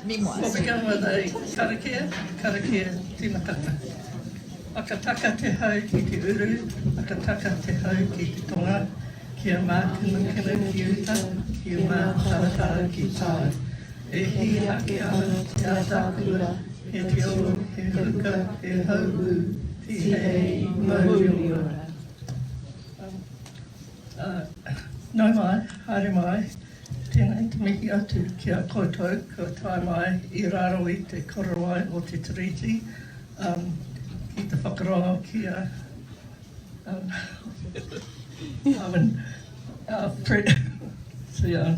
We'll begin with a karakia tīmatanga. Akataka te hau ki te uru, akataka te hau ki te tonga, kia mā kina ki uta, kia mā taratara ki tāu. E hi ake ana te atakura, he te o, he huka, he hau, ti hei mauriora. Nau mai, haere mai, tēnei te mihi atu ki a koutou, kua tae mai I raro I te korowai o Te Tiriti, ki te whakarongo ki a Fred. So yeah,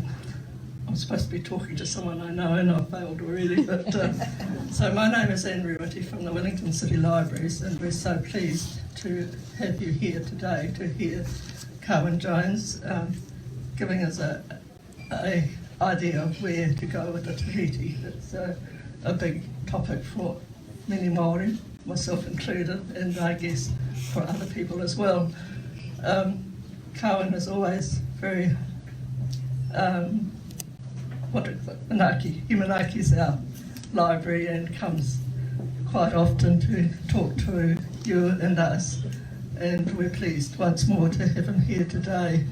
I'm supposed to be talking to someone I know and I've failed already, but so my name is Andrew Whitty from the Wellington City Libraries, and we're so pleased to have you here today to hear Carwyn Jones giving us a idea of where to go with the Tiriti. It's a big topic for many Māori, myself included, and I guess for other people as well. Carwyn is always very, Imanaki is our library and comes quite often to talk to you and us, and we're pleased once more to have him here today.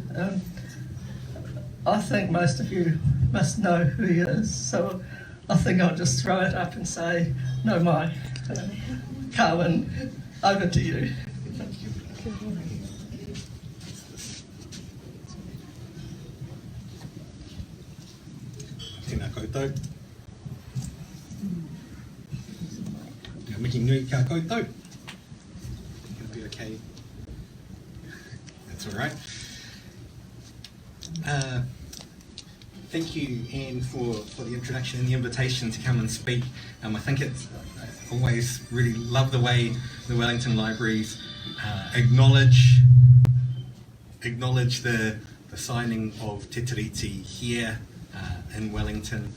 I think most of you must know who he is, so I think I'll just throw it up and say, no mai. Carwyn, over to you. Thank you. Tēnā koutou. Ngā mihi nui kia koutou. It'll be okay. That's all right. Thank you, Anne, for the introduction and the invitation to come and speak. I think I always really love the way the Wellington Libraries acknowledge the signing of Te Tiriti here in Wellington,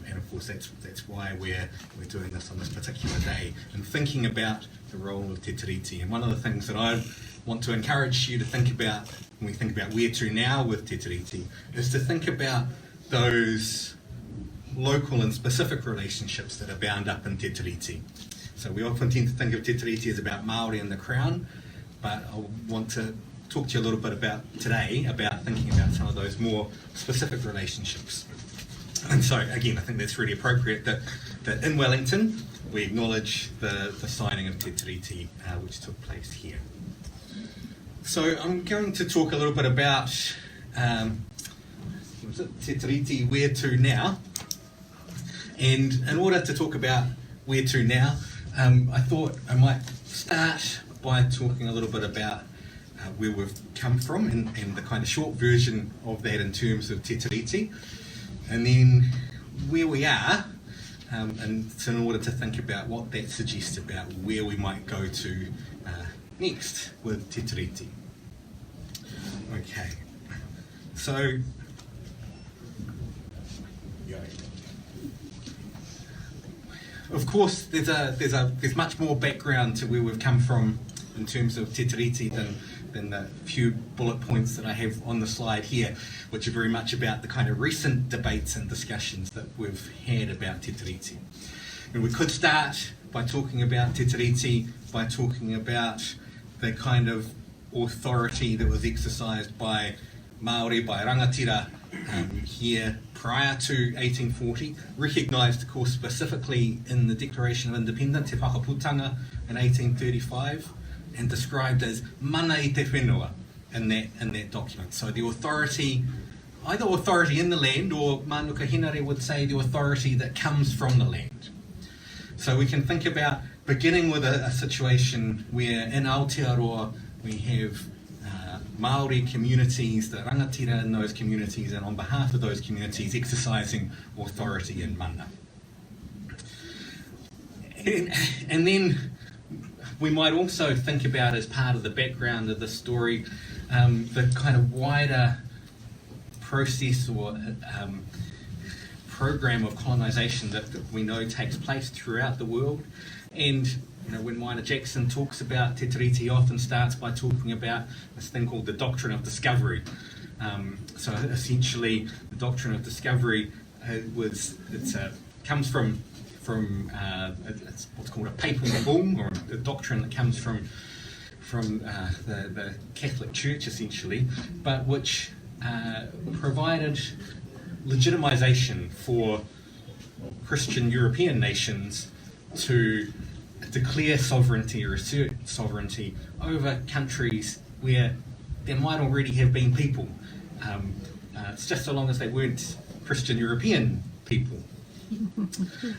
and of course that's why we're doing this on this particular day and thinking about the role of Te Tiriti. And one of the things that I want to encourage you to think about when we think about where to now with Te Tiriti is to think about those local and specific relationships that are bound up in Te Tiriti. So we often tend to think of Te Tiriti as about Māori and the Crown, but I want to talk to you a little bit about today about thinking about some of those more specific relationships. And so again, I think that's really appropriate that in Wellington we acknowledge the signing of Te Tiriti, which took place here. So I'm going to talk a little bit about Te Tiriti, where to now. And in order to talk about where to now, I thought I might start by talking a little bit about where we've come from and the kind of short version of that in terms of Te Tiriti, and then where we are, and so in order to think about what that suggests about where we might go to next with Te Tiriti. Okay, so of course there's much more background to where we've come from in terms of Te Tiriti than the few bullet points that I have on the slide here, which are very much about the kind of recent debates and discussions that we've had about Te Tiriti. And we could start by talking about Te Tiriti by talking about the kind of authority that was exercised by Maori, by rangatira here prior to 1840, recognised of course specifically in the Declaration of Independence, Te Whakaputanga in 1835, and described as mana I te whenua in that document. So the authority, either authority in the land, or Mānuka Henare would say the authority that comes from the land. So we can think about beginning with a situation where in Aotearoa we have Māori communities, the rangatira in those communities, and on behalf of those communities exercising authority in mana. And then we might also think about, as part of the background of the story, the kind of wider process or program of colonisation that we know takes place throughout the world. And when Maina Jackson talks about Te Tiriti, he often starts by talking about this thing called the Doctrine of Discovery. So essentially, the Doctrine of Discovery it's a comes from it's what's called a papal bull, or a doctrine that comes from the Catholic Church essentially, but which provided legitimization for Christian European nations to declare sovereignty or assert sovereignty over countries where there might already have been people. It's just so long as they weren't Christian European people.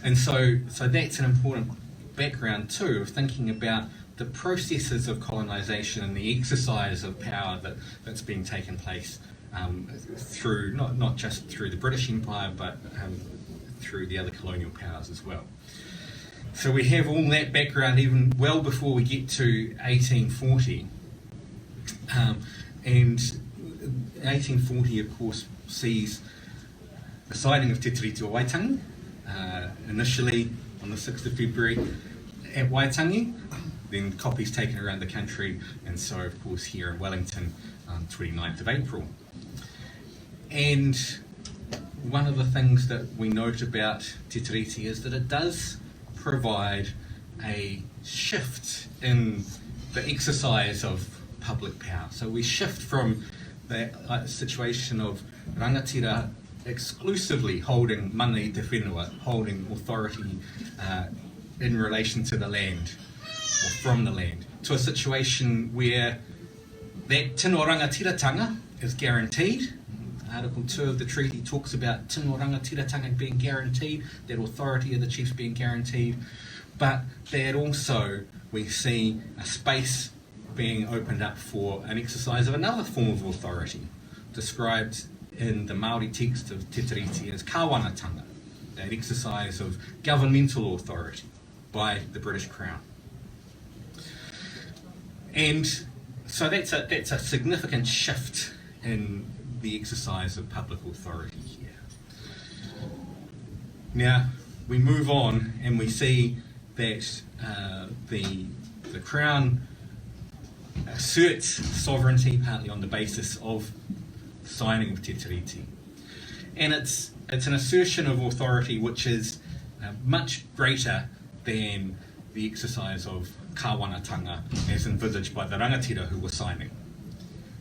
And so that's an important background too, of thinking about the processes of colonisation and the exercise of power that's been taking place through not just through the British Empire, but through the other colonial powers as well. So we have all that background even well before we get to 1840. And 1840, of course, sees the signing of Te Tiriti o Waitangi, initially on the 6th of February at Waitangi, then copies taken around the country, and so, of course, here in Wellington on 29th of April. And one of the things that we note about Te Tiriti is that it does provide a shift in the exercise of public power. So we shift from the situation of rangatira exclusively holding mana i te whenua, holding authority in relation to the land or from the land, to a situation where that tino rangatiratanga is guaranteed. Article 2 of the treaty talks about tino rangatiratanga being guaranteed, that authority of the chiefs being guaranteed, but that also we see a space being opened up for an exercise of another form of authority, described in the Maori text of Te Tiriti as kāwanatanga, that exercise of governmental authority by the British Crown. And so that's a significant shift in the exercise of public authority here. Now we move on and we see that the Crown asserts sovereignty partly on the basis of signing of Te Tiriti. And it's an assertion of authority which is much greater than the exercise of kāwanatanga as envisaged by the rangatira who were signing.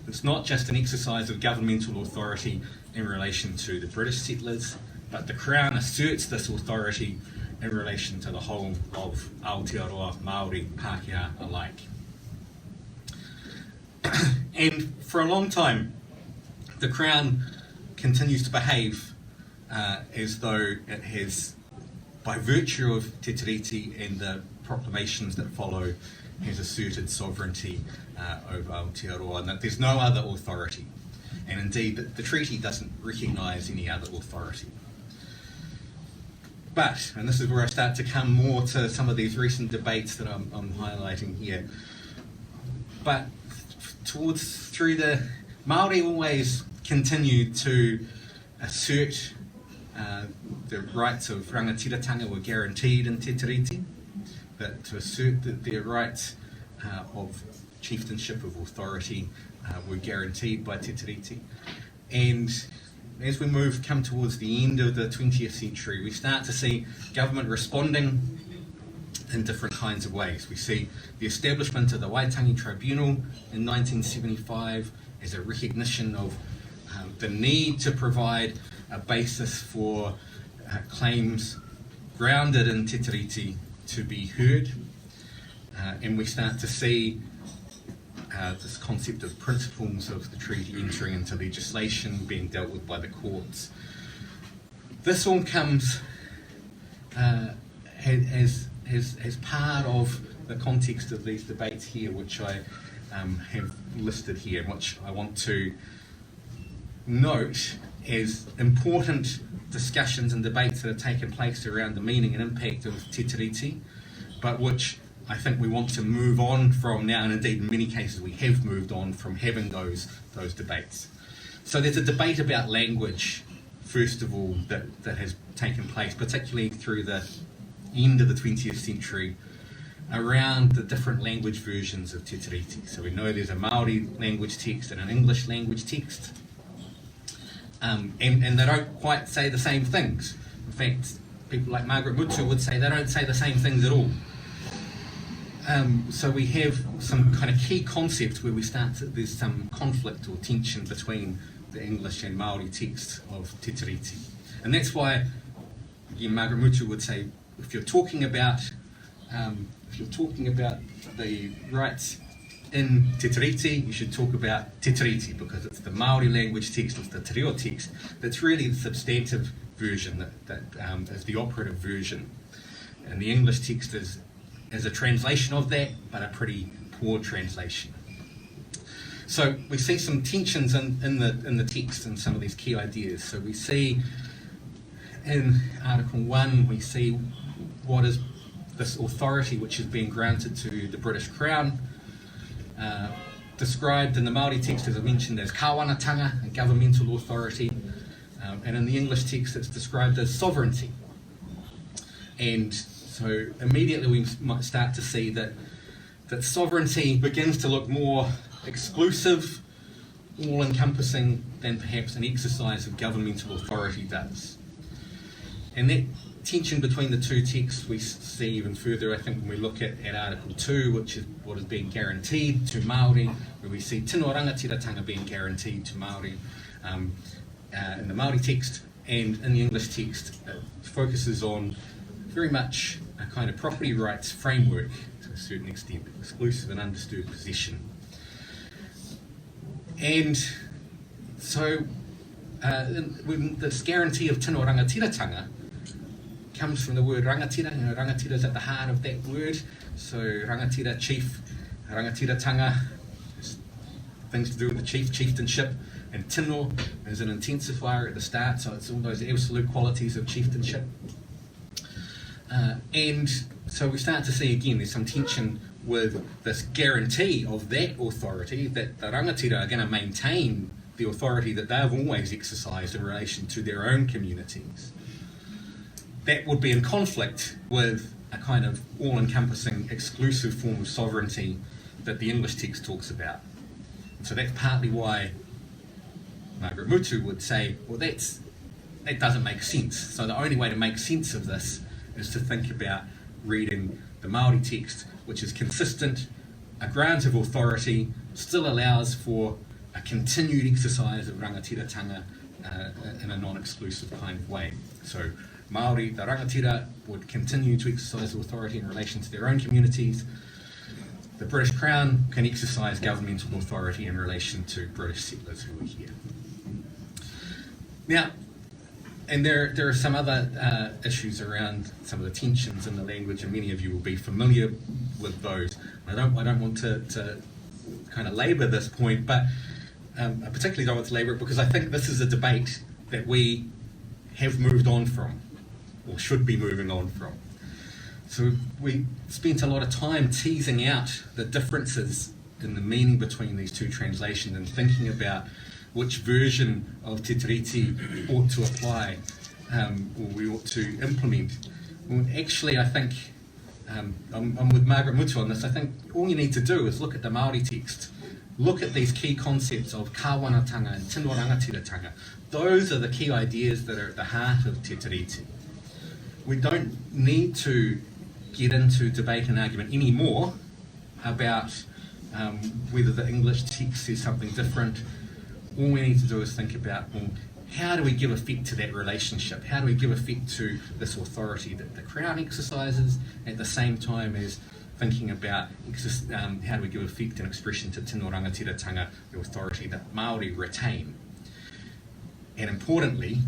It's not just an exercise of governmental authority in relation to the British settlers, but the Crown asserts this authority in relation to the whole of Aotearoa, Māori, Pākehā alike. And for a long time, the Crown continues to behave as though it has, by virtue of Te Tiriti and the proclamations that follow, has asserted sovereignty over Aotearoa, and that there's no other authority. And indeed, the treaty doesn't recognise any other authority. But, and this is where I start to come more to some of these recent debates that I'm highlighting here, but through the Māori always continued to assert the rights of rangatiratanga were guaranteed in Te Tiriti, that to assert that their rights of chieftainship of authority were guaranteed by Te Tiriti. And as we come towards the end of the 20th century, we start to see government responding in different kinds of ways. We see the establishment of the Waitangi Tribunal in 1975 as a recognition of the need to provide a basis for claims grounded in Te Tiriti to be heard. And we start to see this concept of principles of the treaty entering into legislation, being dealt with by the courts. This all comes as part of the context of these debates here, which I have listed here, which I want to note as important discussions and debates that have taken place around the meaning and impact of Te Tiriti, but which I think we want to move on from now, and indeed in many cases we have moved on from having those debates. So there's a debate about language, first of all, that has taken place, particularly through the end of the 20th century, around the different language versions of Te Tiriti. So we know there's a Maori language text and an English language text, and they don't quite say the same things. In fact, people like Margaret Mutu would say, they don't say the same things at all. So we have some kind of key concepts where there's some conflict or tension between the English and Maori text of Te Tiriti. And that's why, again, Margaret Mutu would say, if you're talking about the rights in Te Tiriti, you should talk about Te Tiriti, because it's the Maori language text, it's the te reo text, that's really the substantive version, that is the operative version. And the English text is a translation of that, but a pretty poor translation. So we see some tensions in the text and some of these key ideas. So we see in Article 1, we see what is this authority which is being granted to the British Crown, described in the Māori text, as I mentioned, as kāwanatanga, a governmental authority, and in the English text it's described as sovereignty. And so immediately we might start to see that sovereignty begins to look more exclusive, all-encompassing than perhaps an exercise of governmental authority does. And that tension between the two texts we see even further, I think, when we look at Article 2, which is what is being guaranteed to Māori, where we see tino rangatiratanga being guaranteed to Māori in the Māori text, and in the English text it focuses on very much a kind of property rights framework to a certain extent, exclusive and undisturbed possession. And so this guarantee of tino rangatiratanga comes from the word rangatira. You know, rangatira is at the heart of that word. So rangatira, chief, rangatiratanga, things to do with the chieftainship, and tino is an intensifier at the start, so it's all those absolute qualities of chieftainship. And so we start to see again there's some tension with this guarantee of that authority, that the rangatira are going to maintain the authority that they've always exercised in relation to their own communities. That would be in conflict with a kind of all-encompassing exclusive form of sovereignty that the English text talks about. And so that's partly why Margaret Mutu would say, well, that doesn't make sense. So the only way to make sense of this is to think about reading the Māori text, which is consistent, a grant of authority, still allows for a continued exercise of rangatiratanga in a non-exclusive kind of way. So Māori, the rangatira, would continue to exercise authority in relation to their own communities. The British Crown can exercise governmental authority in relation to British settlers who are here. Now, and there are some other issues around some of the tensions in the language, and many of you will be familiar with those. I don't want to kind of labour this point, but I particularly don't want to labour it because I think this is a debate that we have moved on from, or should be moving on from. So we spent a lot of time teasing out the differences in the meaning between these two translations and thinking about which version of Te Tiriti ought to apply, or we ought to implement. Well, actually, I think, I'm with Margaret Mutu on this, I think all you need to do is look at the Māori text, look at these key concepts of kāwanatanga and tino rangatiratanga. Those are the key ideas that are at the heart of Te Tiriti. We don't need to get into debate and argument anymore about whether the English text says something different. All we need to do is think about, well, how do we give effect to that relationship? How do we give effect to this authority that the Crown exercises at the same time as thinking about how do we give effect and expression to tino rangatiratanga, the authority that Māori retain? And importantly,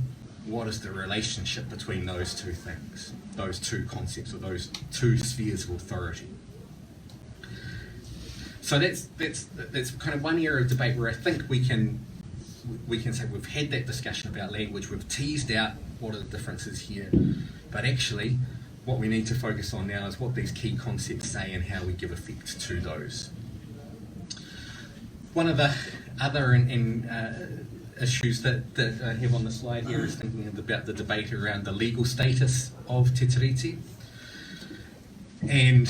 what is the relationship between those two things, those two concepts, or those two spheres of authority? So that's kind of one area of debate where I think we can say we've had that discussion about language, we've teased out what are the differences here, but actually what we need to focus on now is what these key concepts say and how we give effect to those. One of the other issues that I have on the slide here is thinking about the debate around the legal status of Te Tiriti. And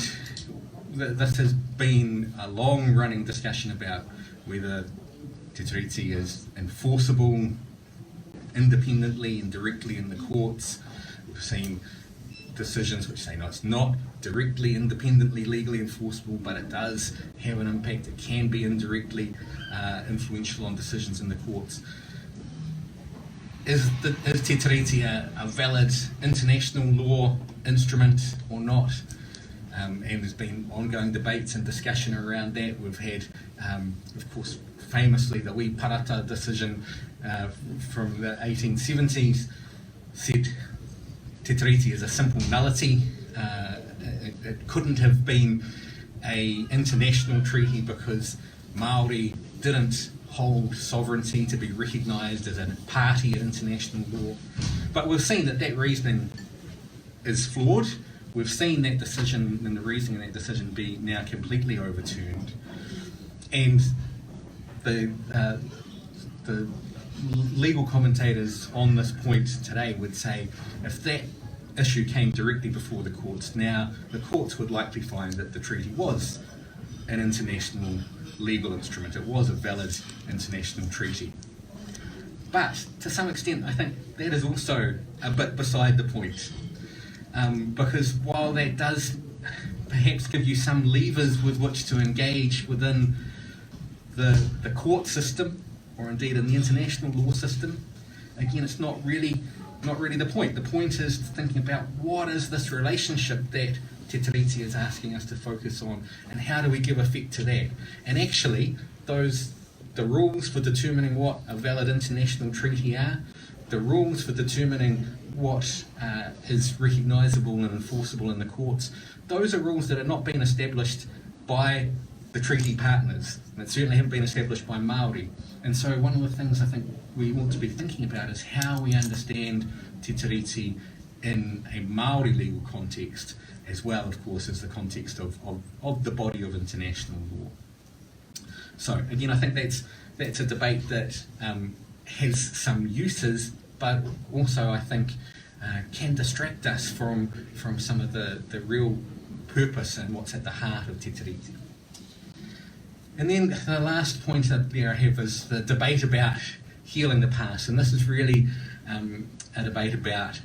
this has been a long-running discussion about whether Te Tiriti is enforceable independently and directly in the courts. We've seen decisions which say, no, it's not directly, independently, legally enforceable, but it does have an impact. It can be indirectly influential on decisions in the courts. Is Te Tiriti a valid international law instrument or not? And there's been ongoing debates and discussion around that. We've had, of course, famously the Wee Parata decision from the 1870s said Te Tiriti is a simple nullity. It couldn't have been an international treaty because Māori didn't hold sovereignty to be recognised as a party in international law. But we've seen that reasoning is flawed. We've seen that decision and the reasoning in that decision be now completely overturned. And the legal commentators on this point today would say if that issue came directly before the courts now, the courts would likely find that the treaty was an international legal instrument. It was a valid international treaty. But to some extent, I think that is also a bit beside the point. Because while that does perhaps give you some levers with which to engage within the court system, or indeed in the international law system, again, it's not really the point. The point is thinking about what is this relationship that Te Tiriti is asking us to focus on, and how do we give effect to that? And actually, the rules for determining what a valid international treaty are, the rules for determining what is recognisable and enforceable in the courts, those are rules that have not been established by the treaty partners, and that certainly haven't been established by Māori. And so one of the things I think we ought to be thinking about is how we understand Te Tiriti in a Māori legal context, as well, of course, as the context of the body of international law. So again, I think that's a debate that has some uses, but also I think can distract us from some of the real purpose and what's at the heart of Te Tiriti. And then the last point that I have is the debate about healing the past, and this is really a debate about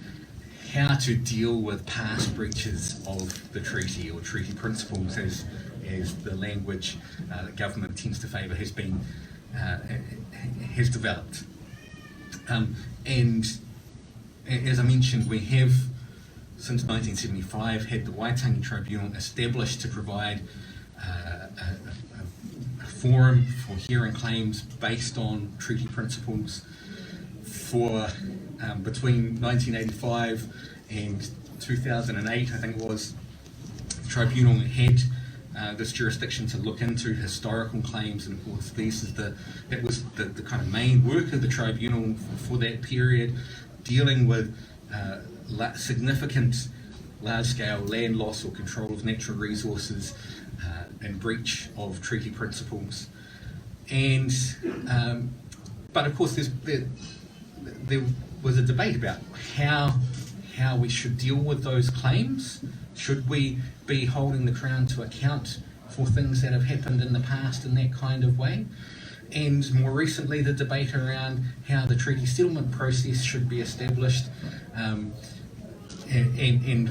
how to deal with past breaches of the treaty, or treaty principles as the language that government tends to favour has developed. And as I mentioned, we have since 1975 had the Waitangi Tribunal established to provide a forum for hearing claims based on treaty principles. For between 1985 and 2008, I think it was, the tribunal had this jurisdiction to look into historical claims, and of course that was the kind of main work of the tribunal for that period, dealing with significant large-scale land loss or control of natural resources and breach of treaty principles. And but of course there was a debate about how we should deal with those claims. Should we be holding the Crown to account for things that have happened in the past in that kind of way? And more recently, the debate around how the treaty settlement process should be established, and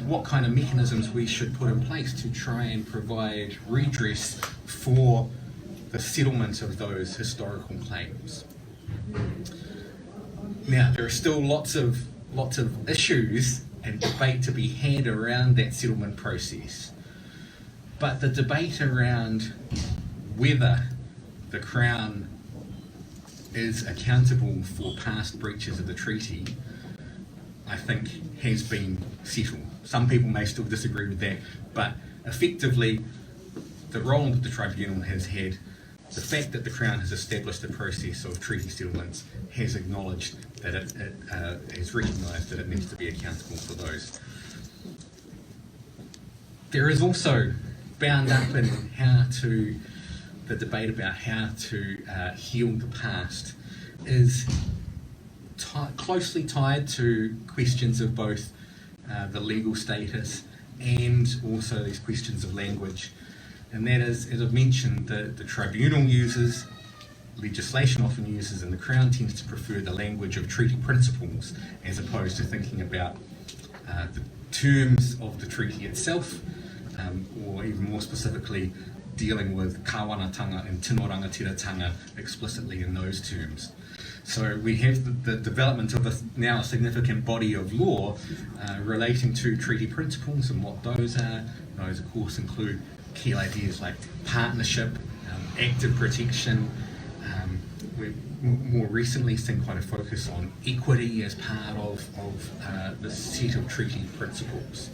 what kind of mechanisms we should put in place to try and provide redress for the settlement of those historical claims. Now, there are still lots of issues and debate to be had around that settlement process, but the debate around whether the Crown is accountable for past breaches of the treaty, I think, has been settled. Some people may still disagree with that, but effectively the role that the tribunal has had, the fact that the Crown has established a process of treaty settlements, has acknowledged that it has recognised that it needs to be accountable for those. There is also bound up in the debate about how to heal the past is closely tied to questions of both the legal status and also these questions of language. And that is, as I've mentioned, the tribunal uses, legislation often uses, and the Crown tends to prefer the language of treaty principles as opposed to thinking about the terms of the treaty itself, or even more specifically, dealing with kāwanatanga and tino rangatiratanga explicitly in those terms. So we have the development of now a significant body of law relating to treaty principles and what those are. Those, of course, include key ideas like partnership, active protection. We've more recently seen quite a focus on equity as part of the set of treaty principles.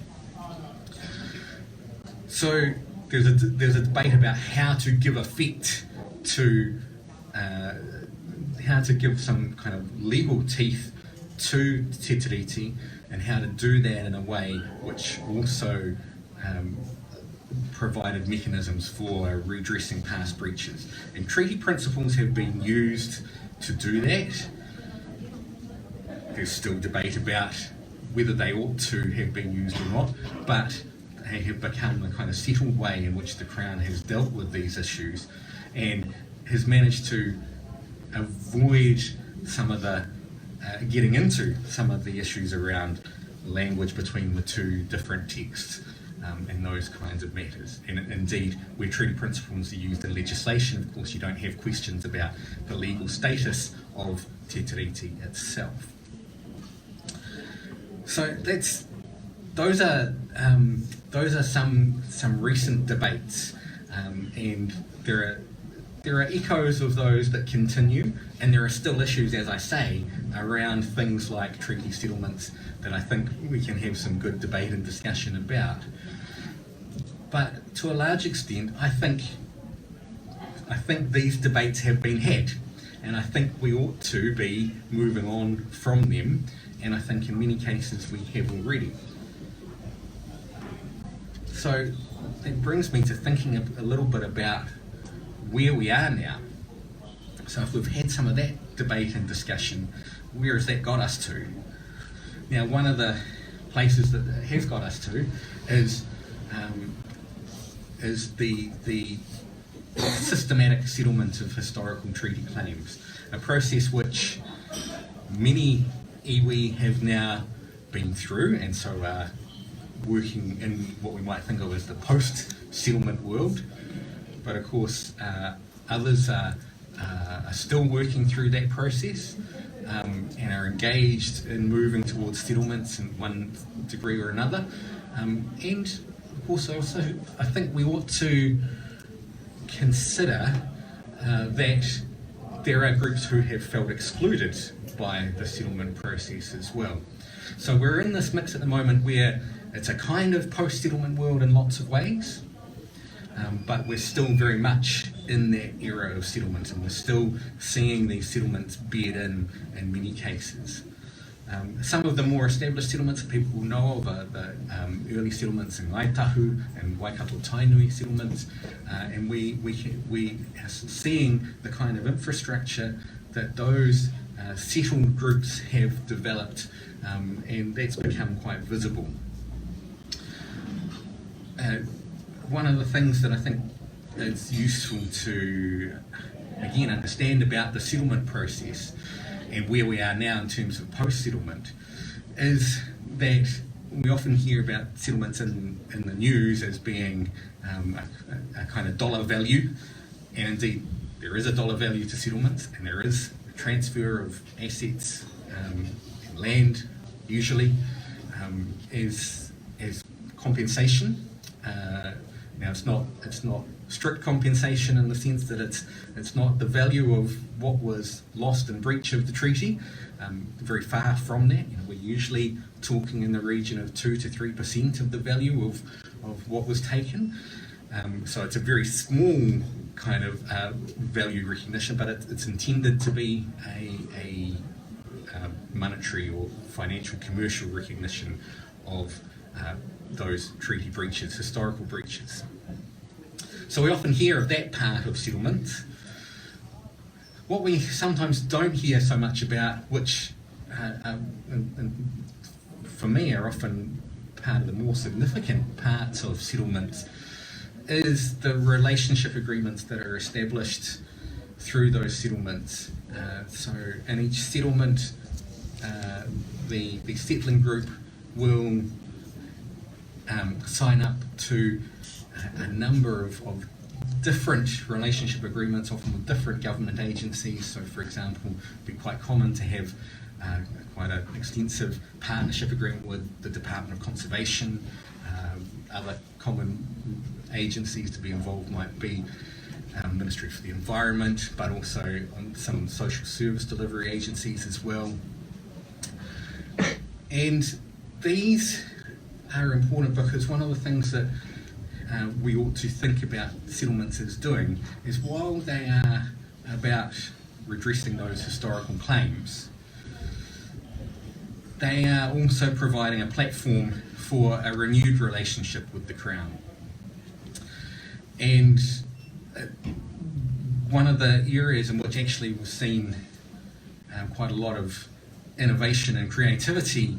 So there's a debate about how to give effect to how to give some kind of legal teeth to Te Tiriti, and how to do that in a way which also provided mechanisms for redressing past breaches. And treaty principles have been used to do that. There's still debate about whether they ought to have been used or not, but they have become the kind of settled way in which the Crown has dealt with these issues and has managed to avoid some of the getting into some of the issues around language between the two different texts and those kinds of matters. And indeed, where treaty principles are used in legislation, of course, you don't have questions about the legal status of Te Tiriti itself. So those are some recent debates, and there are echoes of those that continue, and there are still issues, as I say, around things like treaty settlements that I think we can have some good debate and discussion about. But to a large extent, I think these debates have been had, and I think we ought to be moving on from them, and I think in many cases we have already. So it brings me to thinking a little bit about where we are now. So if we've had some of that debate and discussion, where has that got us to? Now, one of the places that it has got us to is the systematic settlement of historical treaty claims, a process which many iwi have now been through, and so are working in what we might think of as the post-settlement world. But of course, others are still working through that process and are engaged in moving towards settlements in one degree or another. And of course, also, I think we ought to consider that there are groups who have felt excluded by the settlement process as well. So we're in this mix at the moment where it's a kind of post-settlement world in lots of ways, but we're still very much in that era of settlement, and we're still seeing these settlements bed in many cases. Some of the more established settlements that people will know of are the early settlements in Ngaitahu and Waikato Tainui settlements, and we are seeing the kind of infrastructure that those settled groups have developed, and that's become quite visible. One of the things that I think is useful to, again, understand about the settlement process and where we are now in terms of post-settlement is that we often hear about settlements in the news as being a kind of dollar value, and indeed there is a dollar value to settlements, and there is a transfer of assets and land usually as compensation. Now it's not strict compensation in the sense that it's not the value of what was lost in breach of the treaty. Very far from that. We're usually talking in the region of 2 to 3% of the value of what was taken. So it's a very small kind of value recognition, but it's intended to be a monetary or financial commercial recognition of those treaty breaches, historical breaches. So we often hear of that part of settlement. What we sometimes don't hear so much about, which for me are often part of the more significant parts of settlements, is the relationship agreements that are established through those settlements. So in each settlement, the settling group will sign up to a number of different relationship agreements, often with different government agencies. So, for example, it'd be quite common to have quite an extensive partnership agreement with the Department of Conservation. Other common agencies to be involved might be Ministry for the Environment, but also on some social service delivery agencies as well. And these are important because one of the things that we ought to think about settlements as doing is, while they are about redressing those historical claims, they are also providing a platform for a renewed relationship with the Crown. And one of the areas in which actually we've seen quite a lot of innovation and creativity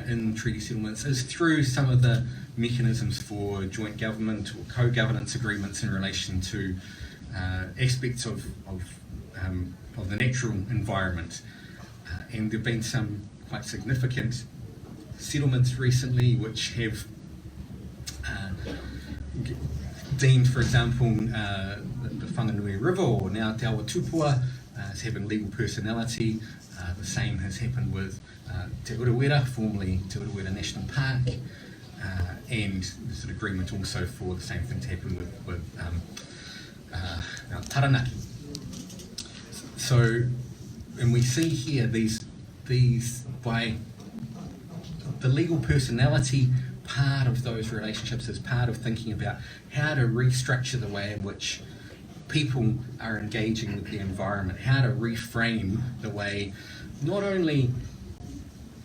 in treaty settlements is through some of the mechanisms for joint government or co-governance agreements in relation to aspects of the natural environment. And there have been some quite significant settlements recently which have deemed, for example, the Whanganui River, or now Te Awa Tupua, as having legal personality. The same has happened with Te Urewera, formerly Te Urewera National Park, and there's an agreement also for the same thing to happen with Taranaki. So, and we see here these by the legal personality part of those relationships is part of thinking about how to restructure the way in which people are engaging with the environment, how to reframe the way not only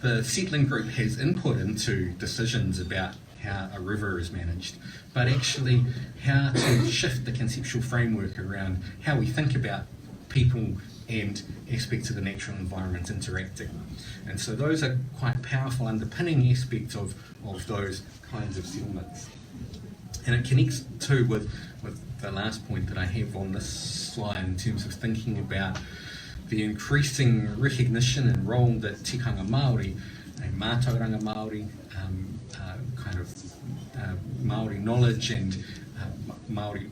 the settling group has input into decisions about how a river is managed, but actually how to shift the conceptual framework around how we think about people and aspects of the natural environment interacting. And so those are quite powerful underpinning aspects of those kinds of settlements. And it connects too with the last point that I have on this slide in terms of thinking about the increasing recognition and role that tikanga Māori, a mātauranga Māori, kind of Māori knowledge and Māori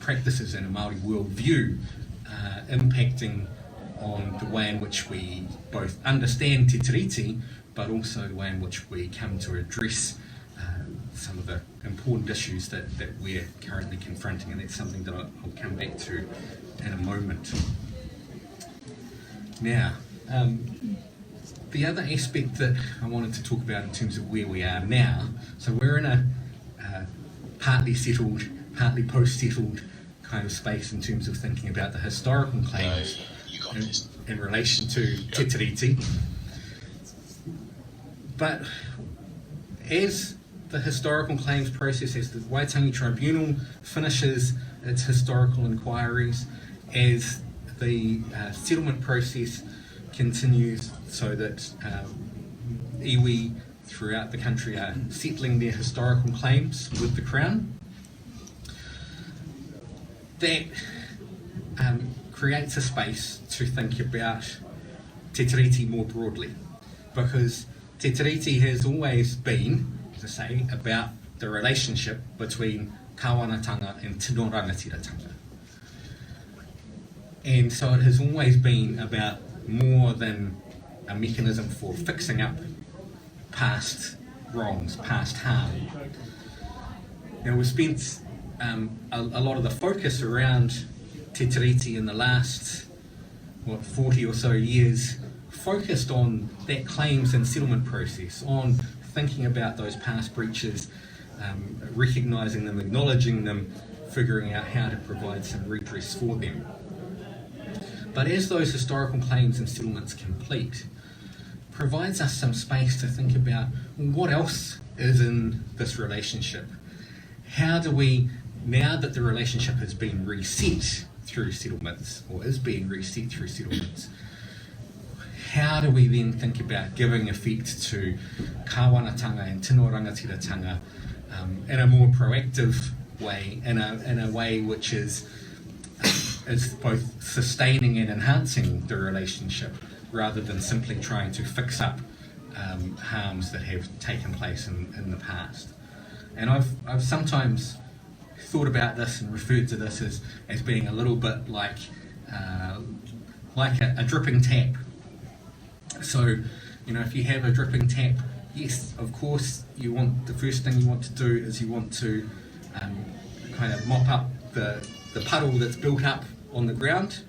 practices and a Māori worldview impacting on the way in which we both understand Te Tiriti, but also the way in which we come to address some of the important issues that we're currently confronting, and that's something that I'll come back to in a moment. Now, the other aspect that I wanted to talk about in terms of where we are now, so we're in a partly settled, partly post-settled kind of space in terms of thinking about the historical claims in relation to Te Tiriti. But as the historical claims process, as the Waitangi Tribunal finishes its historical inquiries, as the settlement process continues so that iwi throughout the country are settling their historical claims with the Crown, that creates a space to think about Te Tiriti more broadly, because Te Tiriti has always been, as I say, about the relationship between kāwanatanga and tino rangatiratanga. And so it has always been about more than a mechanism for fixing up past wrongs, past harm. Now, we've spent a lot of the focus around Te Tiriti in the last 40 or so years focused on that claims and settlement process, on thinking about those past breaches, recognising them, acknowledging them, figuring out how to provide some redress for them. But as those historical claims and settlements complete, provides us some space to think about what else is in this relationship. How do we, now that the relationship has been reset through settlements, or is being reset through settlements, how do we then think about giving effect to kāwanatanga and tino rangatiratanga in a more proactive way, in a way which is both sustaining and enhancing the relationship, rather than simply trying to fix up harms that have taken place in the past. And I've sometimes thought about this and referred to this as being a little bit like a dripping tap. So, you know, if you have a dripping tap, yes, of course, the first thing you want to do is you want to kind of mop up the puddle that's built up on the ground.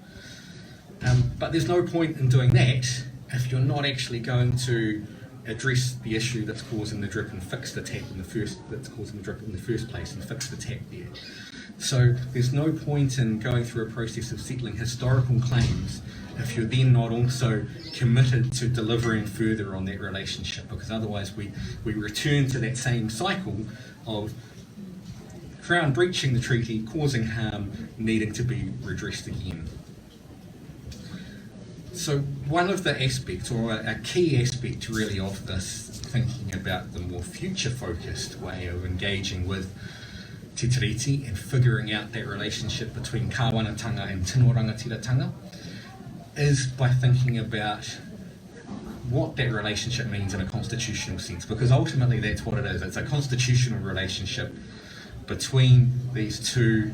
But there's no point in doing that if you're not actually going to address the issue that's causing the drip and fix the tap that's causing the drip in the first place and fix the tap there. So there's no point in going through a process of settling historical claims if you're then not also committed to delivering further on that relationship, because otherwise we return to that same cycle of Crown breaching the treaty, causing harm, needing to be redressed again. So one of the aspects, or a key aspect really of this, thinking about the more future-focused way of engaging with Te Tiriti and figuring out that relationship between kāwanatanga and tino rangatiratanga, is by thinking about what that relationship means in a constitutional sense, because ultimately that's what it is. It's a constitutional relationship between these two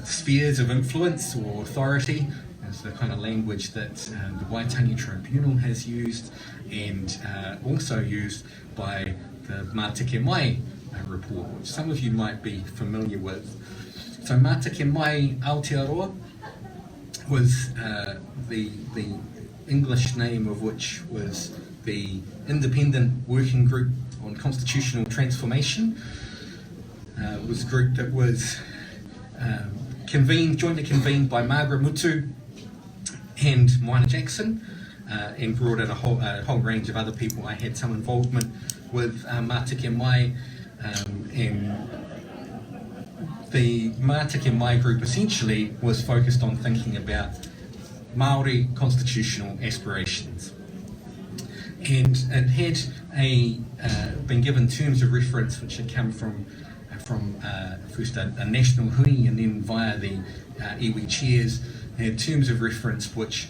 spheres of influence or authority. Is the kind of language that the Waitangi Tribunal has used, and also used by the Mātike Mai report, which some of you might be familiar with. So Mātike Mai Aotearoa was the English name of which was the Independent Working Group on Constitutional Transformation. It was a group that was jointly convened by Margaret Mutu and Moana Jackson, and brought in a whole range of other people. I had some involvement with Mātike Mai, and the Mātike Mai group essentially was focused on thinking about Maori constitutional aspirations. And it had been given terms of reference which had come from first a national hui, and then via the iwi chairs, had terms of reference which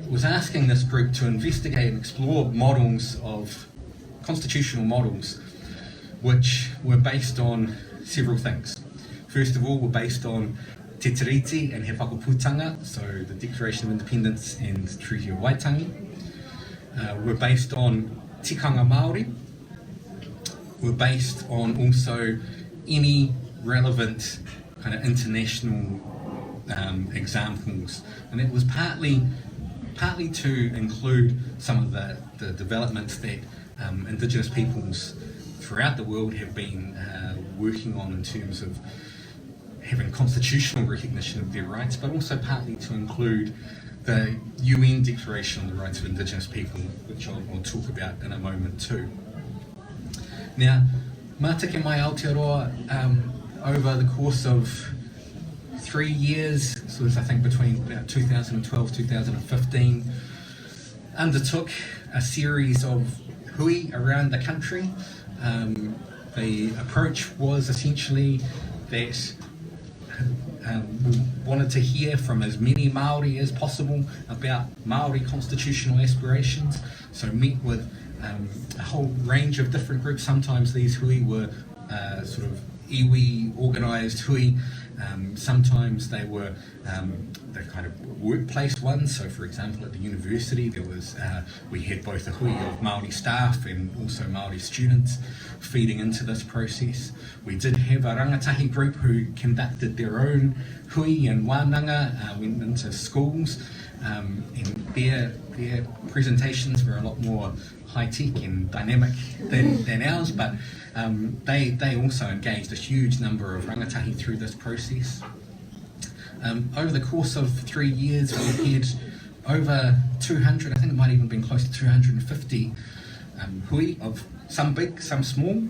was asking this group to investigate and explore constitutional models which were based on several things. First of all, were based on Te Tiriti and He Whakaputanga, so the Declaration of Independence and the Treaty of Waitangi. Were based on tikanga Māori. Were based on also any relevant kind of international examples, and it was partly to include some of the developments that Indigenous peoples throughout the world have been working on in terms of having constitutional recognition of their rights, but also partly to include the UN Declaration on the Rights of Indigenous People, which I'll talk about in a moment too. Now, Mātike Mai Aotearoa, over the course of 3 years, so I think between about 2012 2015, undertook a series of hui around the country. The approach was essentially that we wanted to hear from as many Māori as possible about Māori constitutional aspirations, so met with a whole range of different groups. Sometimes these hui were sort of iwi organised hui. Sometimes they were the kind of workplace ones. So, for example, at the university, we had both a hui of Māori staff and also Māori students feeding into this process. We did have a rangatahi group who conducted their own hui and wānanga, went into schools, and their presentations were a lot more high-tech and dynamic than ours, but they also engaged a huge number of rangatahi through this process. Over the course of 3 years, we had over 200, I think it might even been close to 250 hui, of some big, some small.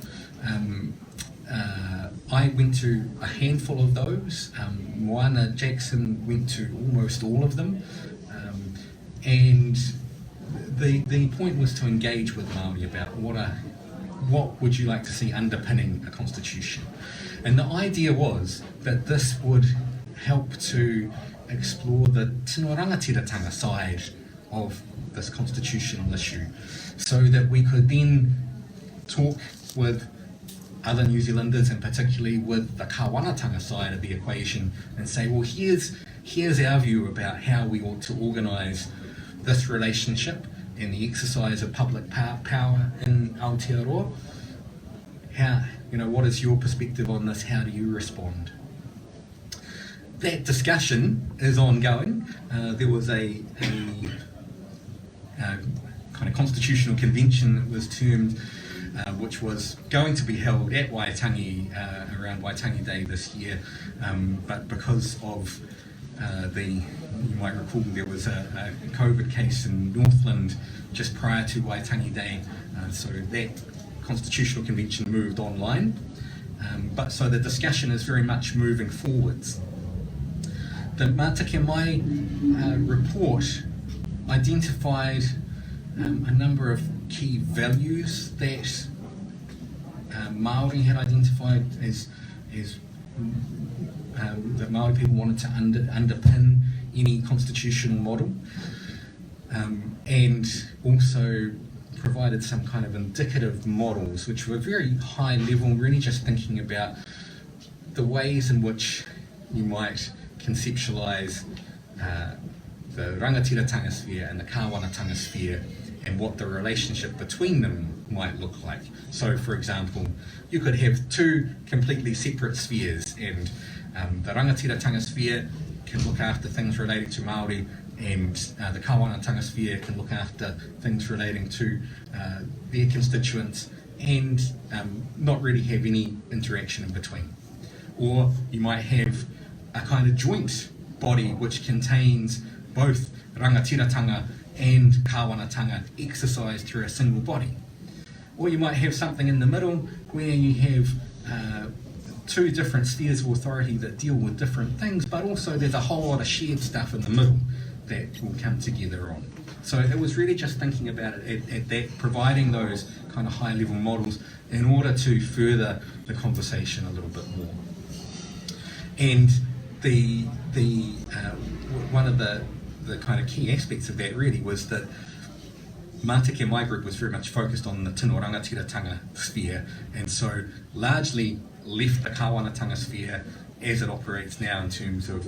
I went to a handful of those. Moana Jackson went to almost all of them. And the point was to engage with Māori about what would you like to see underpinning a constitution. And the idea was that this would help to explore the tino rangatiratanga side of this constitutional issue, so that we could then talk with other New Zealanders, and particularly with the kāwanatanga side of the equation, and say, well, here's our view about how we ought to organise this relationship and the exercise of public power in Aotearoa. What is your perspective on this? How do you respond? That discussion is ongoing. There was a kind of constitutional convention that was termed, which was going to be held at Waitangi around Waitangi Day this year, but because of you might recall there was a COVID case in Northland just prior to Waitangi Day, so that constitutional convention moved online. But so the discussion is very much moving forwards. The Mātake Mai report identified a number of key values that Māori had identified as that Māori people wanted to underpin any constitutional model, and also provided some kind of indicative models which were very high level, really just thinking about the ways in which you might conceptualise the rangatiratanga sphere and the kāwanatanga sphere, and what the relationship between them might look like. So, for example, you could have two completely separate spheres, and the rangatiratanga sphere can look after things relating to Māori, and the kāwanatanga sphere can look after things relating to their constituents, and not really have any interaction in between. Or you might have a kind of joint body which contains both rangatiratanga and kāwanatanga exercised through a single body. Or you might have something in the middle where you have two different spheres of authority that deal with different things, but also there's a whole lot of shared stuff in the middle that will come together on. So it was really just thinking about it at that, providing those kind of high level models in order to further the conversation a little bit more. And one of the kind of key aspects of that really was that Mātake Mai group was very much focused on the tino rangatiratanga sphere, and so largely left the kāwanatanga sphere as it operates now in terms of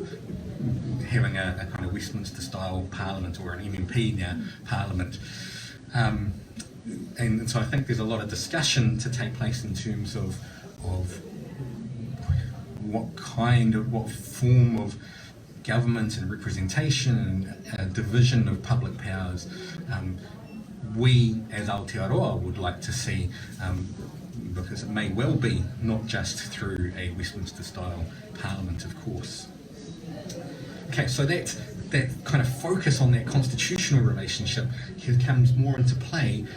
having a kind of Westminster style parliament, or an MMP now parliament. And so I think there's a lot of discussion to take place in terms of what form of government and representation and division of public powers we as Aotearoa would like to see, because it may well be not just through a Westminster style parliament, of course. Okay, so that kind of focus on that constitutional relationship comes more into play,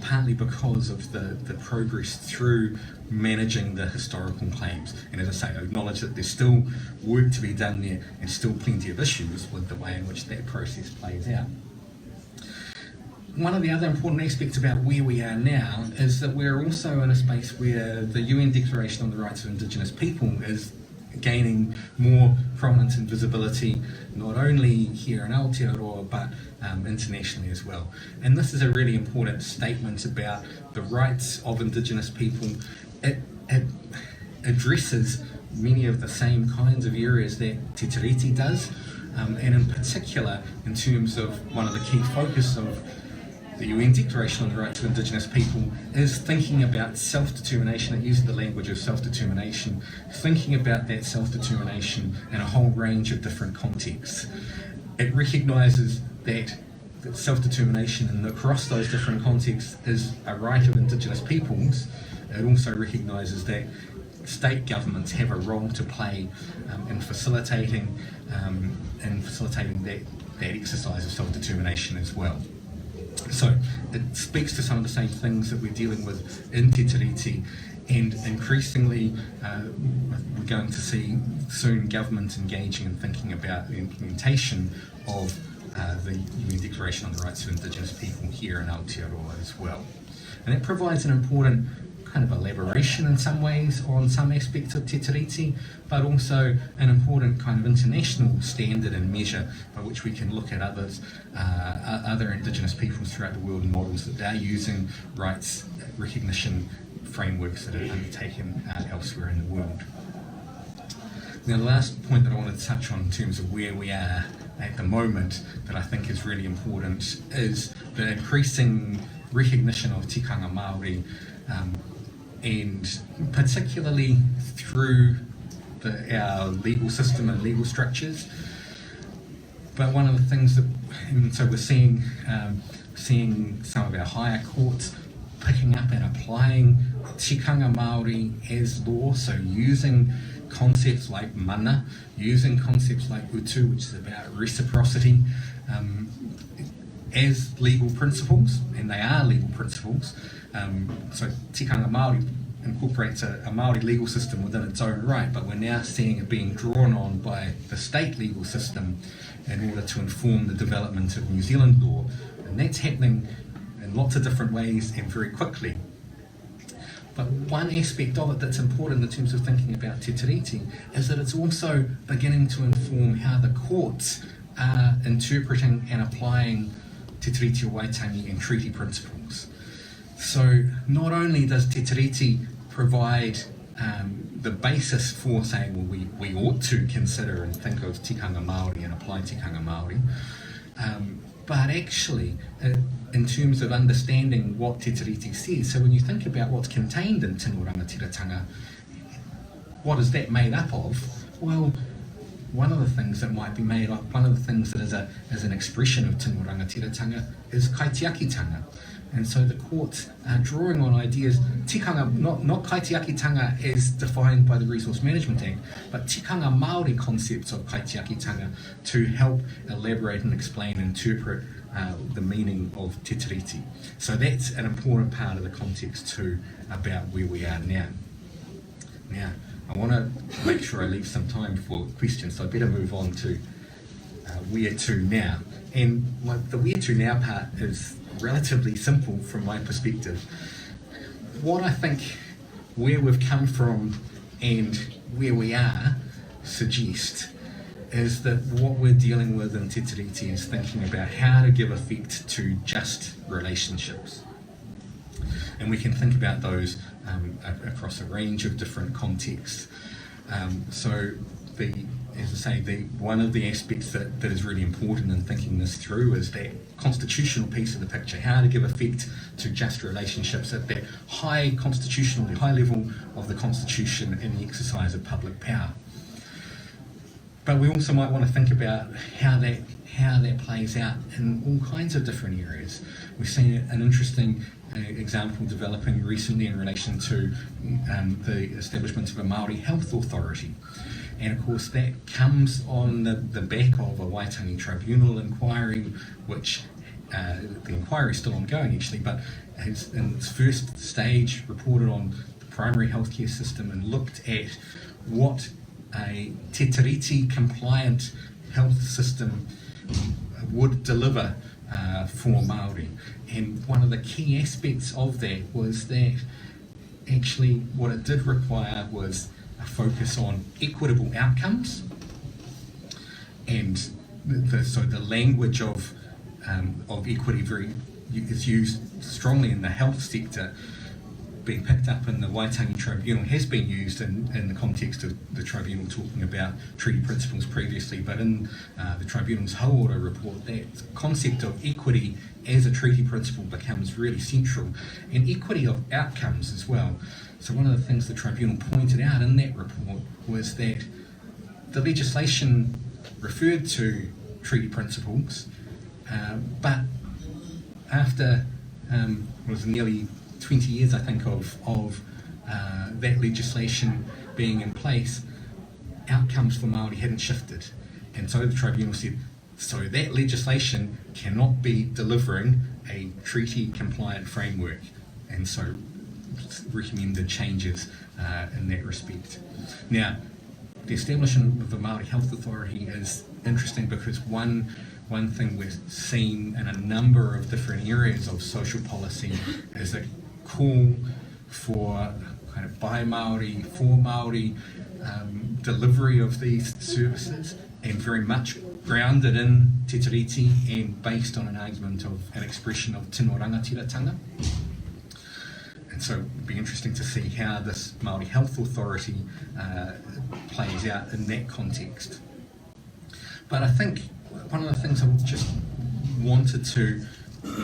partly because of the progress through managing the historical claims. And as I say, I acknowledge that there's still work to be done there, and still plenty of issues with the way in which that process plays out. One of the other important aspects about where we are now is that we're also in a space where the UN Declaration on the Rights of Indigenous People is gaining more prominence and visibility, not only here in Aotearoa but internationally as well. And this is a really important statement about the rights of Indigenous people. It addresses many of the same kinds of areas that Te Tiriti does, and in particular in terms of one of the key focus of the UN Declaration on the Rights of Indigenous People is thinking about self-determination. It uses the language of self-determination, thinking about that self-determination in a whole range of different contexts. It recognises that self-determination and across those different contexts is a right of Indigenous peoples. It also recognises that state governments have a role to play in facilitating that exercise of self-determination as well. So it speaks to some of the same things that we're dealing with in Te Tiriti, and increasingly we're going to see soon government engaging and thinking about the implementation of the UN Declaration on the Rights of Indigenous People here in Aotearoa as well. And it provides an important kind of elaboration in some ways on some aspects of Te Tiriti, but also an important kind of international standard and measure by which we can look at other Indigenous peoples throughout the world and models that they're using rights recognition frameworks that are undertaken elsewhere in the world. Now, the last point that I want to touch on in terms of where we are at the moment that I think is really important is the increasing recognition of tikanga Māori, and particularly through our legal system and legal structures. But one of the things that, and so we're seeing some of our higher courts picking up and applying tikanga Māori as law, so using concepts like mana, using concepts like utu, which is about reciprocity, as legal principles, and they are legal principles. So tikanga Māori incorporates a Māori legal system within its own right, but we're now seeing it being drawn on by the state legal system in order to inform the development of New Zealand law. And that's happening in lots of different ways and very quickly. But one aspect of it that's important in terms of thinking about Te Tiriti is that it's also beginning to inform how the courts are interpreting and applying Te Tiriti o Waitangi and treaty principles. So not only does Te Tiriti provide the basis for saying, well, we ought to consider and think of tikanga Māori and apply tikanga Māori, but actually, in terms of understanding what Te Tiriti says, so when you think about what's contained in Tino Rangatiratanga, what is that made up of? Well, one of the things that might be made up, one of the things that is an expression of Tino Rangatiratanga is kaitiakitanga. And so the courts are drawing on ideas, tikanga, not kaitiakitanga as defined by the Resource Management Act, but tikanga Māori concepts of kaitiakitanga to help elaborate and explain and interpret the meaning of Te Tiriti. So that's an important part of the context too about where we are now. Now, I want to make sure I leave some time for questions, so I better move on to where to now. And the where to now part is relatively simple from my perspective. What I think where we've come from and where we are suggest is that what we're dealing with in Te Tiriti is thinking about how to give effect to just relationships. And we can think about those across a range of different contexts. So as I say, one of the aspects that is really important in thinking this through is that constitutional piece of the picture, how to give effect to just relationships at that high level of the Constitution in the exercise of public power. But we also might want to think about how that plays out in all kinds of different areas. We've seen an interesting example developing recently in relation to the establishment of a Māori Health Authority. And of course that comes on the back of a Waitangi tribunal inquiry, which the inquiry is still ongoing actually, but has in its first stage reported on the primary healthcare system and looked at what a Te Tiriti compliant health system would deliver for Māori. And one of the key aspects of that was that actually what it did require was a focus on equitable outcomes, and so the language of equity is used strongly in the health sector, being picked up in the Waitangi Tribunal, has been used in the context of the Tribunal talking about treaty principles previously, but in the Tribunal's Hauora report, that concept of equity as a treaty principle becomes really central, and equity of outcomes as well. So one of the things the Tribunal pointed out in that report was that the legislation referred to treaty principles, but after was nearly 20 years, I think, of that legislation being in place, outcomes for Māori hadn't shifted. And so the Tribunal said, so that legislation cannot be delivering a treaty-compliant framework. And so recommended changes in that respect. Now, the establishment of the Māori Health Authority is interesting because one thing we've seen in a number of different areas of social policy is a call for kind of by Māori, for Māori delivery of these services, and very much grounded in Te Tiriti and based on an argument of an expression of tino rangatiratanga. And so it'd be interesting to see how this Māori Health Authority plays out in that context. But I think one of the things I just wanted to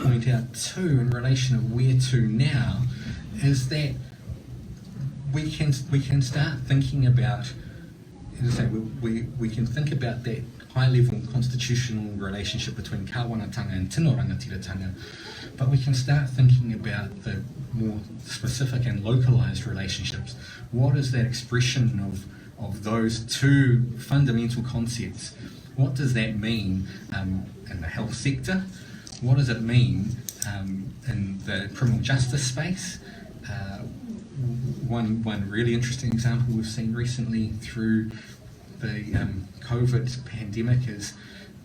point out too in relation of where to now is that we can start thinking about, as I say, we can think about that high-level constitutional relationship between kāwanatanga and tino rangatiratanga, but we can start thinking about the more specific and localised relationships. What is that expression of those two fundamental concepts? What does that mean in the health sector? What does it mean in the criminal justice space? One really interesting example we've seen recently through the COVID pandemic is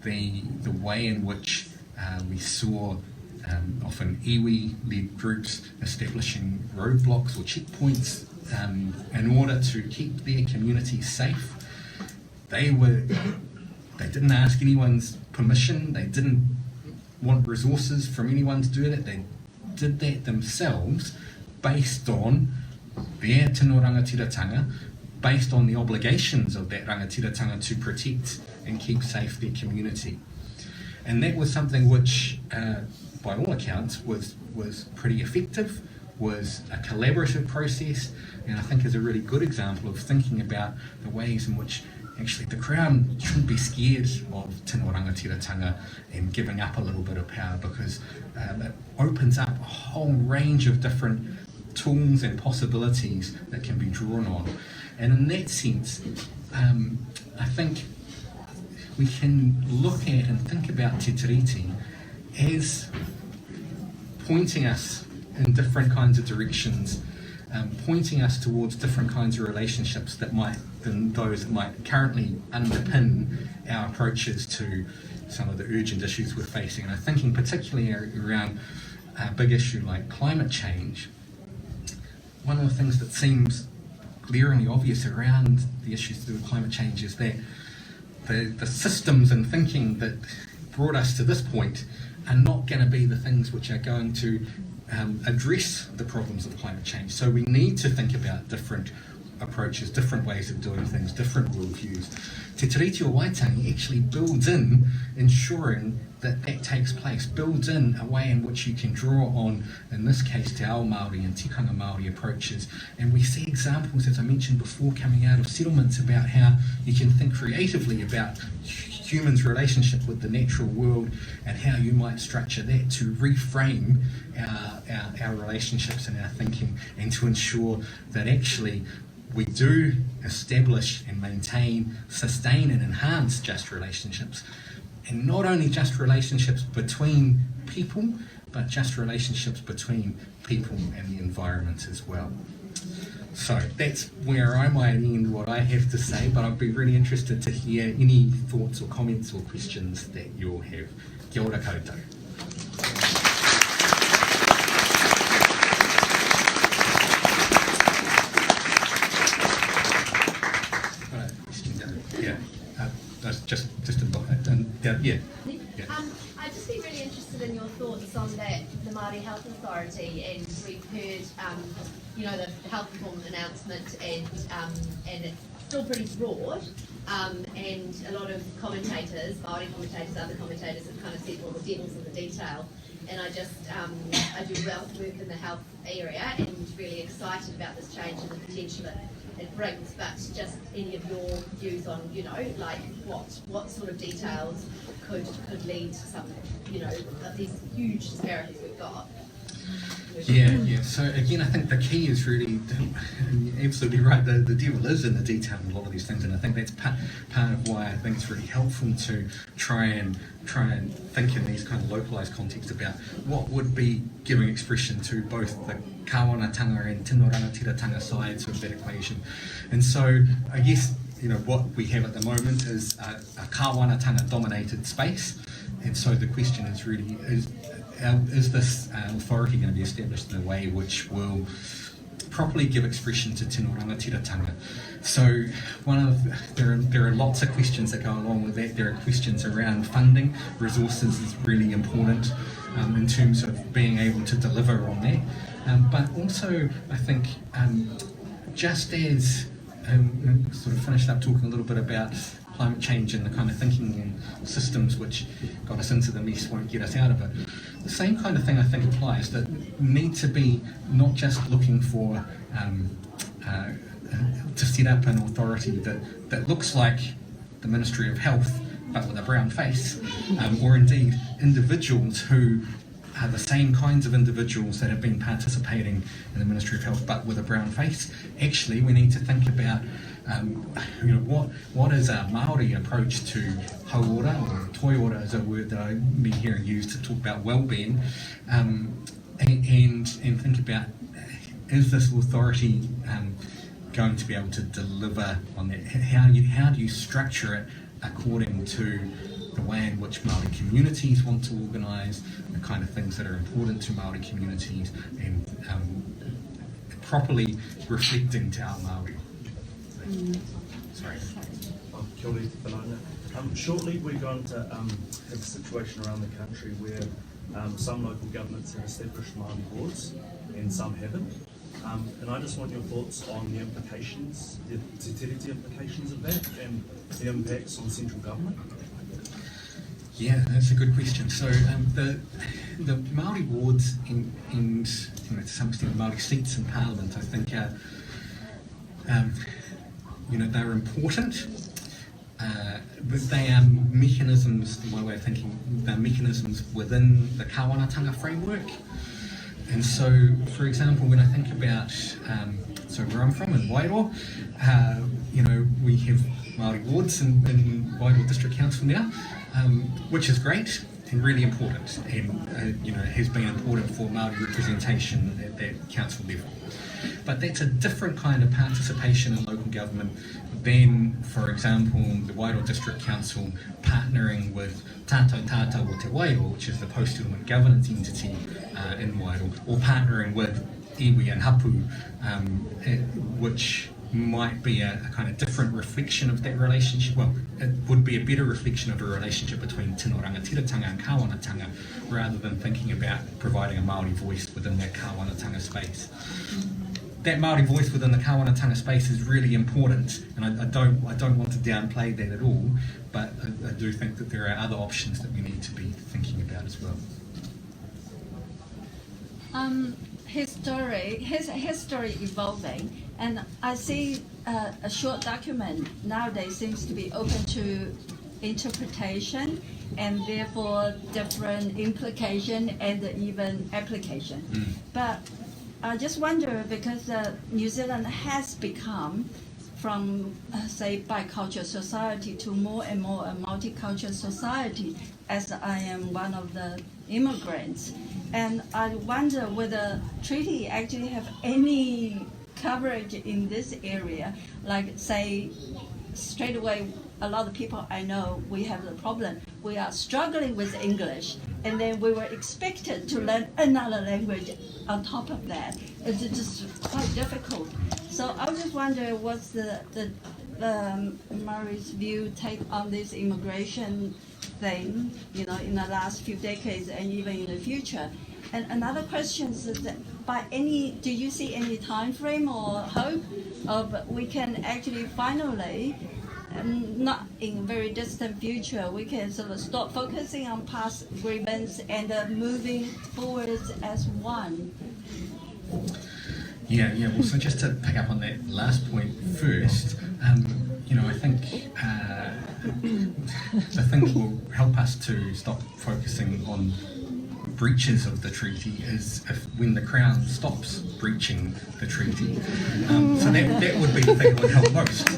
the way in which we saw often iwi-led groups establishing roadblocks or checkpoints in order to keep their communities safe. They didn't ask anyone's permission, they didn't want resources from anyone to do that, they did that themselves based on their tino rangatiratanga, based on the obligations of that rangatiratanga to protect and keep safe their community. And that was something which, by all accounts, was pretty effective, was a collaborative process, and I think is a really good example of thinking about the ways in which actually the Crown shouldn't be scared of tino rangatiratanga and giving up a little bit of power, because it opens up a whole range of different tools and possibilities that can be drawn on. And in that sense, I think we can look at and think about Te Tiriti as pointing us in different kinds of directions, pointing us towards different kinds of relationships than those that might currently underpin our approaches to some of the urgent issues we're facing. And I'm thinking particularly around a big issue like climate change. One of the things that seems glaringly obvious around the issues to do with climate change is that the systems and thinking that brought us to this point are not going to be the things which are going to address the problems of climate change. So we need to think about different approaches, different ways of doing things, different worldviews. Te Tiriti or Waitangi actually builds in ensuring that takes place, builds in a way in which you can draw on, in this case, Te Ao Māori and Tikanga Māori approaches. And we see examples, as I mentioned before, coming out of settlements about how you can think creatively about humans' relationship with the natural world and how you might structure that to reframe our relationships and our thinking, and to ensure that actually we do establish and maintain, sustain and enhance just relationships. And not only just relationships between people, but just relationships between people and the environment as well. So that's where I might end what I have to say, but I'd be really interested to hear any thoughts or comments or questions that you'll have. Kia ora koutou. Just about it. Yeah. I'd just be really interested in your thoughts on that, the Māori Health Authority, and we've heard, the health reform announcement, and it's still pretty broad, and a lot of commentators, Māori commentators, other commentators have kind of said, well, the devil's in the detail. And I do work in the health area and really excited about this change and the potential it brings, but just any of your views on, like what sort of details could lead to some, of these huge disparities we've got. Yeah. So again, I think the key is really, you're absolutely right, the devil is in the detail in a lot of these things, and I think that's part of why I think it's really helpful to try and think in these kind of localised contexts about what would be giving expression to both the kāwanatanga and tino rangatiratanga sides of that equation. And so I guess what we have at the moment is a kāwanatanga dominated space, and so the question is really is this authority going to be established in a way which will properly give expression to tino rangatiratanga? So there are lots of questions that go along with that. There are questions around funding. Resources is really important in terms of being able to deliver on that. but also I think just as sort of finished up talking a little bit about climate change and the kind of thinking and systems which got us into the mess won't get us out of it. The same kind of thing I think applies, that we need to be not just looking for to set up an authority that looks like the Ministry of Health but with a brown face, or indeed individuals who are the same kinds of individuals that have been participating in the Ministry of Health but with a brown face. Actually, we need to think about what is a Maori approach to hauora, or toiora is a word that I've been hearing used to talk about well-being, and think about, is this authority going to be able to deliver on that? How do you structure it according to the way in which Māori communities want to organise, the kind of things that are important to Māori communities, and properly reflecting te ao Māori. Sorry. Kia ora, Banana. Shortly we're going to have a situation around the country where some local governments have established Māori boards and some haven't. And I just want your thoughts on the implications, the Te Tiriti implications of that, and the impacts on central government. Yeah, that's a good question. So the Māori wards and to some extent the Māori seats in Parliament, I think are they're important, but they are mechanisms, in my way of thinking, they're mechanisms within the kāwanatanga framework. And so, for example, when I think about, so where I'm from, in Waitangi, we have Māori wards in Waitangi District Council now, which is great and really important, and has been important for Māori representation at that council level. But that's a different kind of participation in local government than, for example, the Waitangi District Council partnering with Tātou Tātou o Te Wairo, which is the post-settlement governance entity in Waitangi, or partnering with iwi and hapu, which might be a kind of different reflection of that relationship. Well, it would be a better reflection of a relationship between tino rangatiratanga and kāwanatanga, rather than thinking about providing a Māori voice within that kāwanatanga space. That Māori voice within the kāwanatanga space is really important, and I don't want to downplay that at all, but I do think that there are other options that we need to be thinking about as well. History evolving, and I see a short document nowadays seems to be open to interpretation, and therefore different implication and even application. But I just wonder, because New Zealand has become from, say, bicultural society to more and more a multicultural society, as I am one of the immigrants. And I wonder whether treaty actually have any coverage in this area, like, say, straight away, a lot of people I know, we have the problem. We are struggling with English, and then we were expected to learn another language on top of that. It's just quite difficult. So I just wonder what's the Maori's take on this immigration thing, in the last few decades and even in the future. And another question is that do you see any time frame or hope of we can actually finally, not in very distant future, we can sort of stop focusing on past grievance and moving forward as one? Yeah. Well, so just to pick up on that last point first, I think the thing that will help us to stop focusing on breaches of the treaty is when the Crown stops breaching the treaty. So that would be the thing that would help most.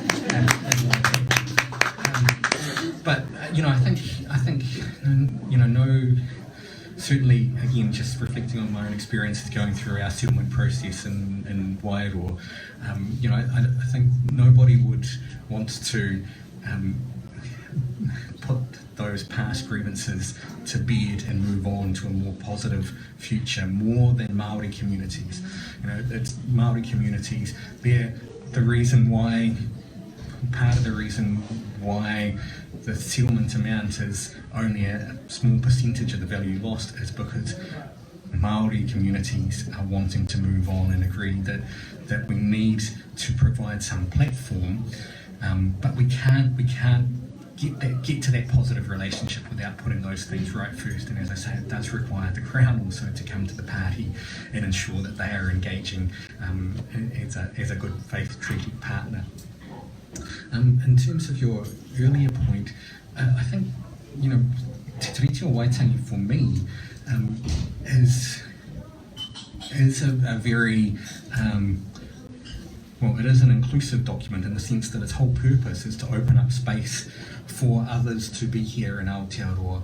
But I think certainly, again, just reflecting on my own experiences going through our settlement process in Waitangi, I think nobody would want to put those past grievances to bed and move on to a more positive future, more than Māori communities. It's Māori communities. They're the reason why, part of the reason why the settlement amount is only a small percentage of the value lost is because Maori communities are wanting to move on and agree that we need to provide some platform, but we can't get to that positive relationship without putting those things right first. And as I say, it does require the Crown also to come to the party and ensure that they are engaging as a good faith treaty partner. In terms of your earlier point, I think, Te Tiriti or Waitangi for me is a very it is an inclusive document in the sense that its whole purpose is to open up space for others to be here in Aotearoa,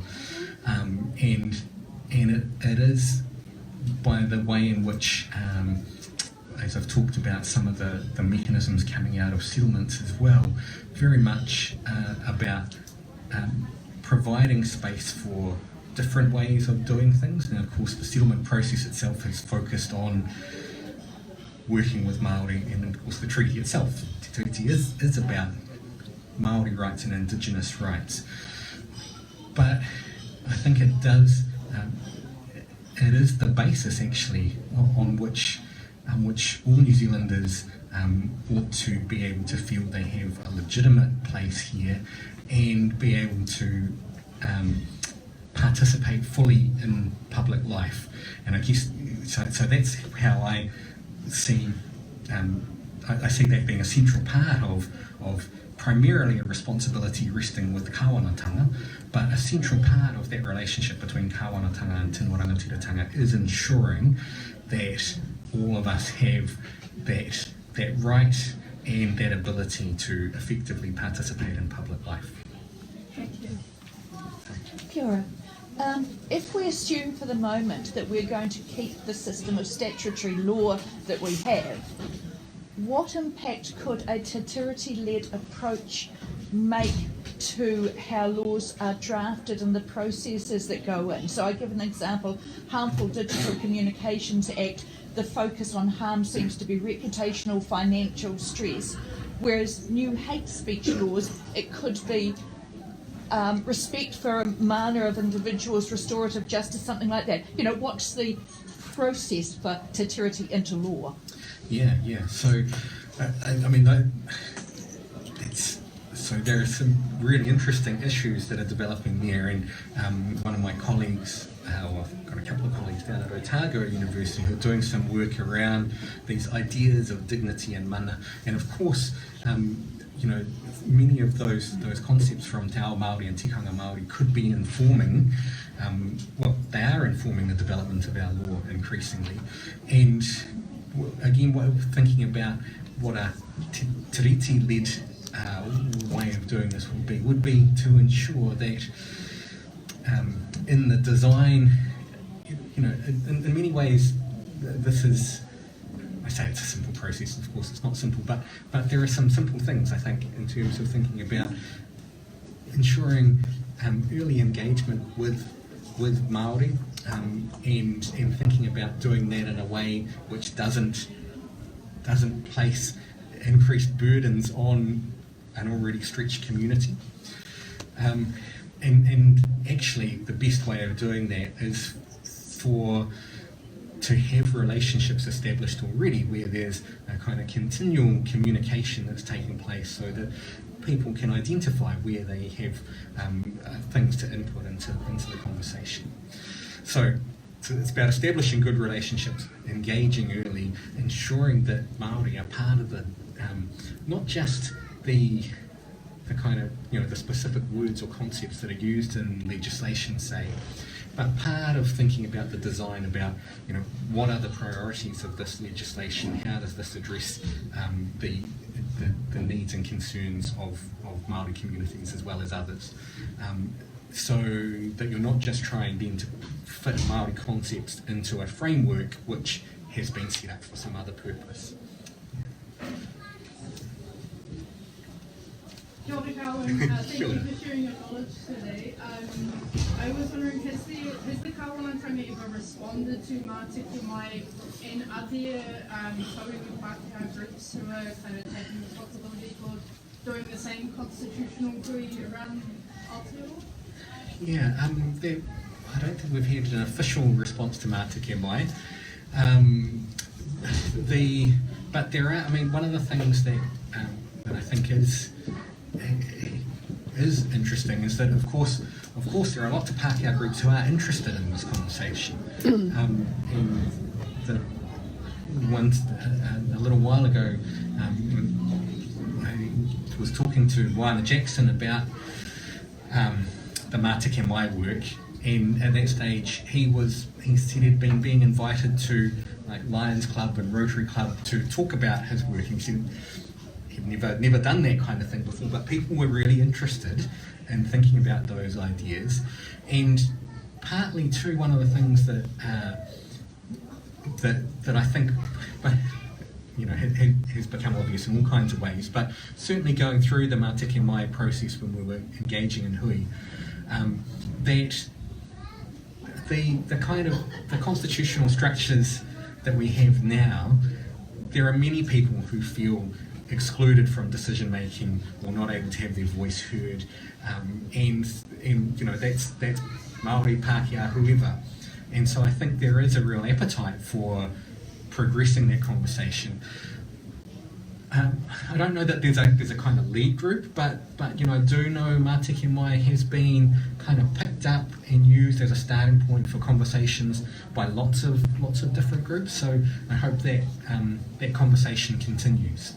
and it is by the way in which, as I've talked about some of the mechanisms coming out of settlements as well, very much about providing space for different ways of doing things. Now, of course, the settlement process itself is focused on working with Maori, and of course the treaty itself, Te Tiriti, is about Maori rights and Indigenous rights. But I think it does, it is the basis actually on which all New Zealanders ought to be able to feel they have a legitimate place here and be able to participate fully in public life. And I guess so that's how I see I see that being a central part of primarily a responsibility resting with kawanatanga, but a central part of that relationship between kawanatanga and tino rangatiratanga is ensuring that all of us have that right and that ability to effectively participate in public life. Thank you. Kia ora. If we assume for the moment that we're going to keep the system of statutory law that we have, what impact could a Te Tiriti-led approach make to how laws are drafted and the processes that go in? So I give an example, Harmful Digital Communications Act, the focus on harm seems to be reputational, financial stress, whereas new hate speech laws, it could be respect for a mana of individuals, restorative justice, something like that. What's the process for Te Tiriti into law? Yeah. So, so there are some really interesting issues that are developing there, and one of my colleagues, I've got a couple of colleagues down at Otago University who are doing some work around these ideas of dignity and mana, and of course, many of those concepts from Te Ao Māori and Tikanga Māori could be informing, they are informing the development of our law increasingly. And again, what we're thinking about what a Te Tiriti-led way of doing this would be to ensure that in the design, in many ways, this is, I say it's a simple process, of course it's not simple, but there are some simple things, I think, in terms of thinking about ensuring early engagement with Māori, and thinking about doing that in a way which doesn't place increased burdens on an already stretched community. And actually the best way of doing that is to have relationships established already where there's a kind of continual communication that's taking place so that people can identify where they have things to input into the conversation. So it's about establishing good relationships, engaging early, ensuring that Māori are part of the, not just the kind of, the specific words or concepts that are used in legislation, say, but part of thinking about the design, about what are the priorities of this legislation, how does this address the needs and concerns of Māori communities as well as others, so that you're not just trying then to fit Māori concepts into a framework which has been set up for some other purpose. Dr Carwyn, thank you for sharing your knowledge today. I was wondering, has the Kawanatanga ever responded to Mātiki Mai, and are there Tauranga Pākehā groups who are kind of taking responsibility for doing the same constitutional hui around Aotearoa? Yeah, I don't think we've had an official response to Mātiki Mai. But there are, I mean, one of the things that I think is interesting is that, of course, there are lots of Pākehā groups who are interested in this conversation. And a little while ago, I was talking to Waina Jackson about the Mātiki Mai work, and at that stage he said he'd been being invited to like Lions Club and Rotary Club to talk about his work. He said he'd never done that kind of thing before, but people were really interested in thinking about those ideas. And partly too, one of the things that I think, has become obvious in all kinds of ways, but certainly going through the Mātiki Mai process when we were engaging in hui, that the constitutional structures that we have now, there are many people who feel excluded from decision making or not able to have their voice heard, and that's Maori, Pākehā, whoever. And so I think there is a real appetite for progressing that conversation. I don't know that there's a kind of lead group, but I do know Mātiki Mai has been kind of picked up and used as a starting point for conversations by lots of different groups. So I hope that that conversation continues.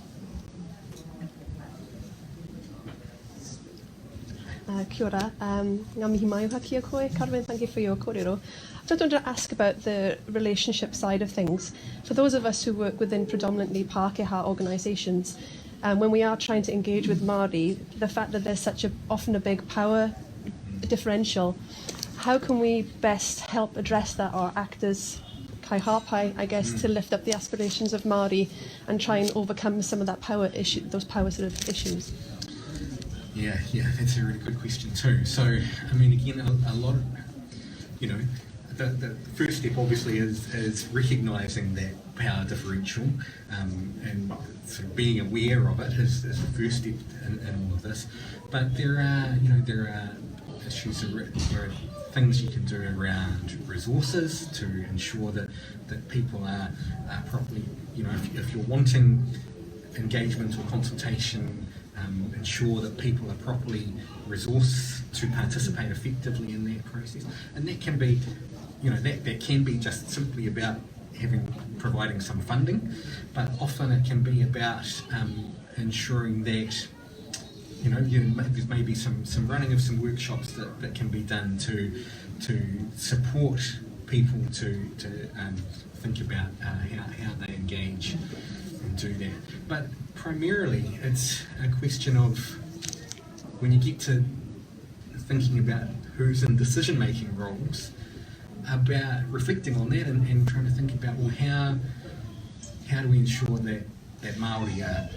Kia ora. Ngā mihi mai uha kia koe. Carwyn, thank you for your kōrero. I just wanted to ask about the relationship side of things. For those of us who work within predominantly Pākehā organisations, when we are trying to engage with Māori, the fact that there's often a big power differential, how can we best help address that or act as kai hāpai, I guess, to lift up the aspirations of Māori and try and overcome some of that those power sort of issues? Yeah, that's a really good question too. So, I mean, again, a lot of, the first step obviously is recognising that power differential, and sort of being aware of it is the first step in all of this. But there are issues, there are things you can do around resources to ensure that people are properly, if you're wanting engagement or consultation, ensure that people are properly resourced to participate effectively in that process. And that can be, that can be just simply about providing some funding, but often it can be about ensuring that there's maybe some running of some workshops that can be done to support people to think about how they engage and do that. But primarily it's a question of, when you get to thinking about who's in decision-making roles, about reflecting on that and trying to think about, well, how do we ensure that Māori are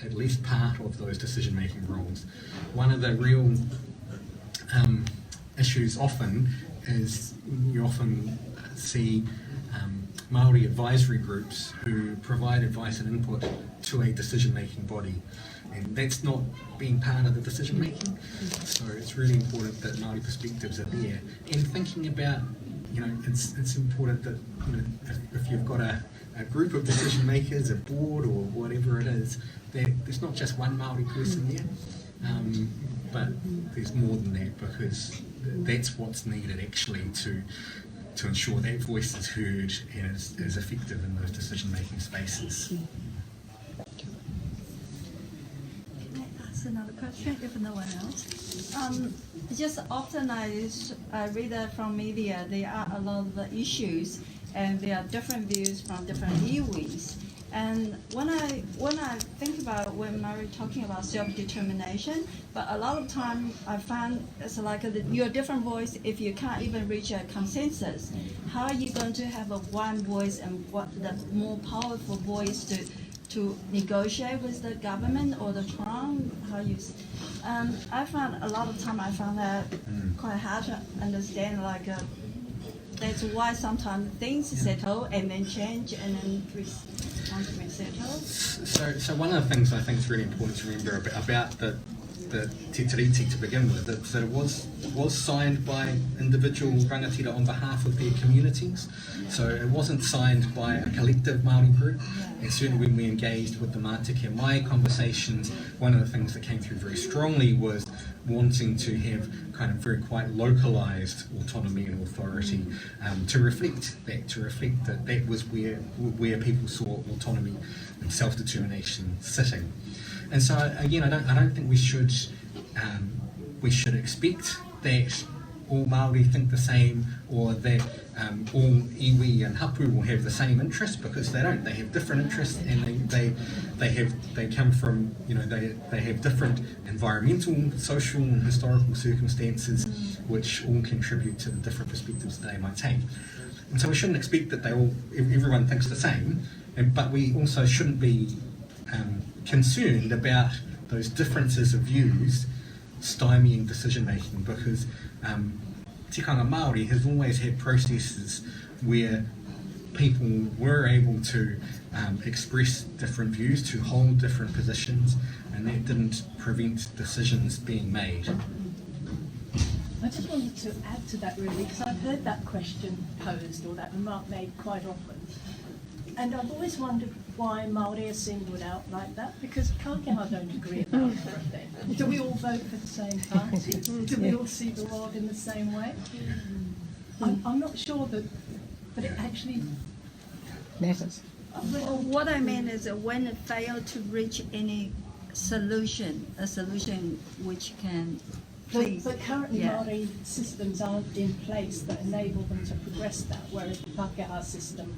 at least part of those decision-making roles. One of the real issues often is you often see Māori advisory groups who provide advice and input to a decision-making body, and that's not being part of the decision-making. So it's really important that Māori perspectives are there, and thinking about, it's important that if you've got a group of decision makers, a board or whatever it is, there's not just one Māori person there, but there's more than that, because that's what's needed actually to ensure that voice is heard and is effective in those decision-making spaces. Can I ask another question, if no one else? Just often I read that from media, there are a lot of issues and there are different views from different iwis. And when I think about when Māori talking about self-determination, but a lot of time I find it's like you're a different voice if you can't even reach a consensus. How are you going to have a one voice and what the more powerful voice to negotiate with the government or the Crown? I found a lot of time I found that quite hard to understand. That's why sometimes things settle and then change and then settle. So one of the things I think is really important to remember about the the Te Tiriti to begin with, that it was signed by individual rangatira on behalf of their communities. So it wasn't signed by a collective Māori group. And certainly when we engaged with the Mātika Mai conversations, one of the things that came through very strongly was wanting to have kind of very quite localised autonomy and authority, to reflect that that was where people saw autonomy and self-determination sitting. And so again, I don't think we should expect that all Māori think the same, or that all iwi and hapu will have the same interests, because they don't. They have different interests, and they come from, they have different environmental, social and historical circumstances which all contribute to the different perspectives that they might take. And so we shouldn't expect that everyone thinks the same, but we also shouldn't be concerned about those differences of views stymieing decision making, because tikanga Māori has always had processes where people were able to express different views, to hold different positions, and that didn't prevent decisions being made. I just wanted to add to that really, because I've heard that question posed, or that remark made quite often. And I've always wondered why Māori are singled out like that, because Pākehā don't agree about everything. Do we all vote for the same party? Do we all see the world in the same way? I'm not sure that it actually Matters. Well, what I mean is that when it failed to reach any solution, a solution which can please. But currently Yeah. Māori systems aren't in place that enable them to progress that, whereas the Pākehā system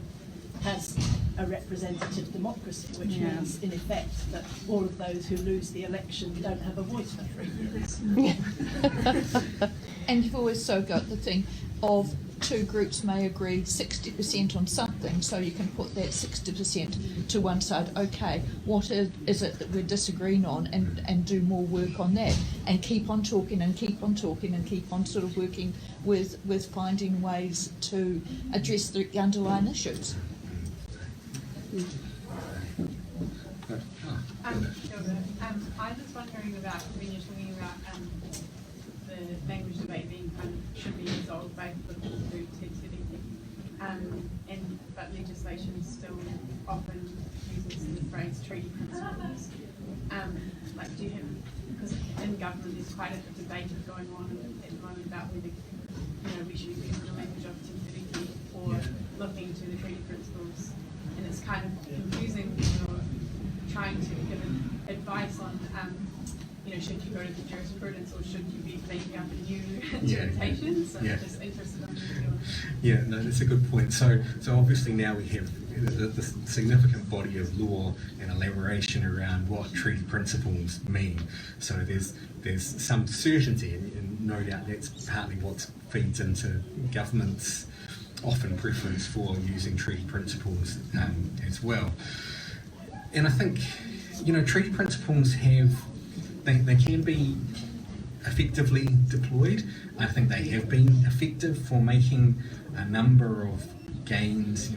has a representative democracy, which means, in effect, that all of those who lose the election don't have a voice for 3 years. And you've also got the thing of two groups may agree 60% on something, so you can put that 60% to one side. Okay, what is it that we're disagreeing on, and do more work on that, and keep on talking and keep on talking and keep on sort of working with finding ways to address the underlying issues. I was wondering about when you're talking about the language debate being should be resolved by political through Te Tiriti, but legislation still often uses the phrase treaty principles. Do you have, because in government there's quite a debate going on at the moment about whether we should be using the language of Te Tiriti or looking to the treaty principles. And it's kind of confusing when you're trying to give advice on, should you go to the jurisprudence or should you be making up a new interpretation? So I'm just interested in your... Yeah, no, that's a good point. So obviously now we have the significant body of law and elaboration around what treaty principles mean. So there's some certainty, and no doubt that's partly what feeds into government's often preference for using treaty principles as well. And I think, treaty principles they can be effectively deployed. I think they have been effective for making a number of gains,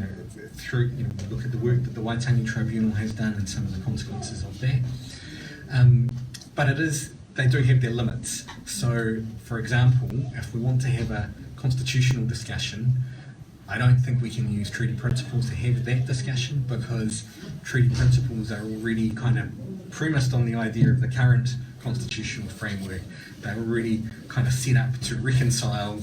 through, look at the work that the Waitangi Tribunal has done and some of the consequences of that. But they do have their limits. So, for example, if we want to have a constitutional discussion, I don't think we can use treaty principles to have that discussion, because treaty principles are already kind of premised on the idea of the current constitutional framework. They're already kind of set up to reconcile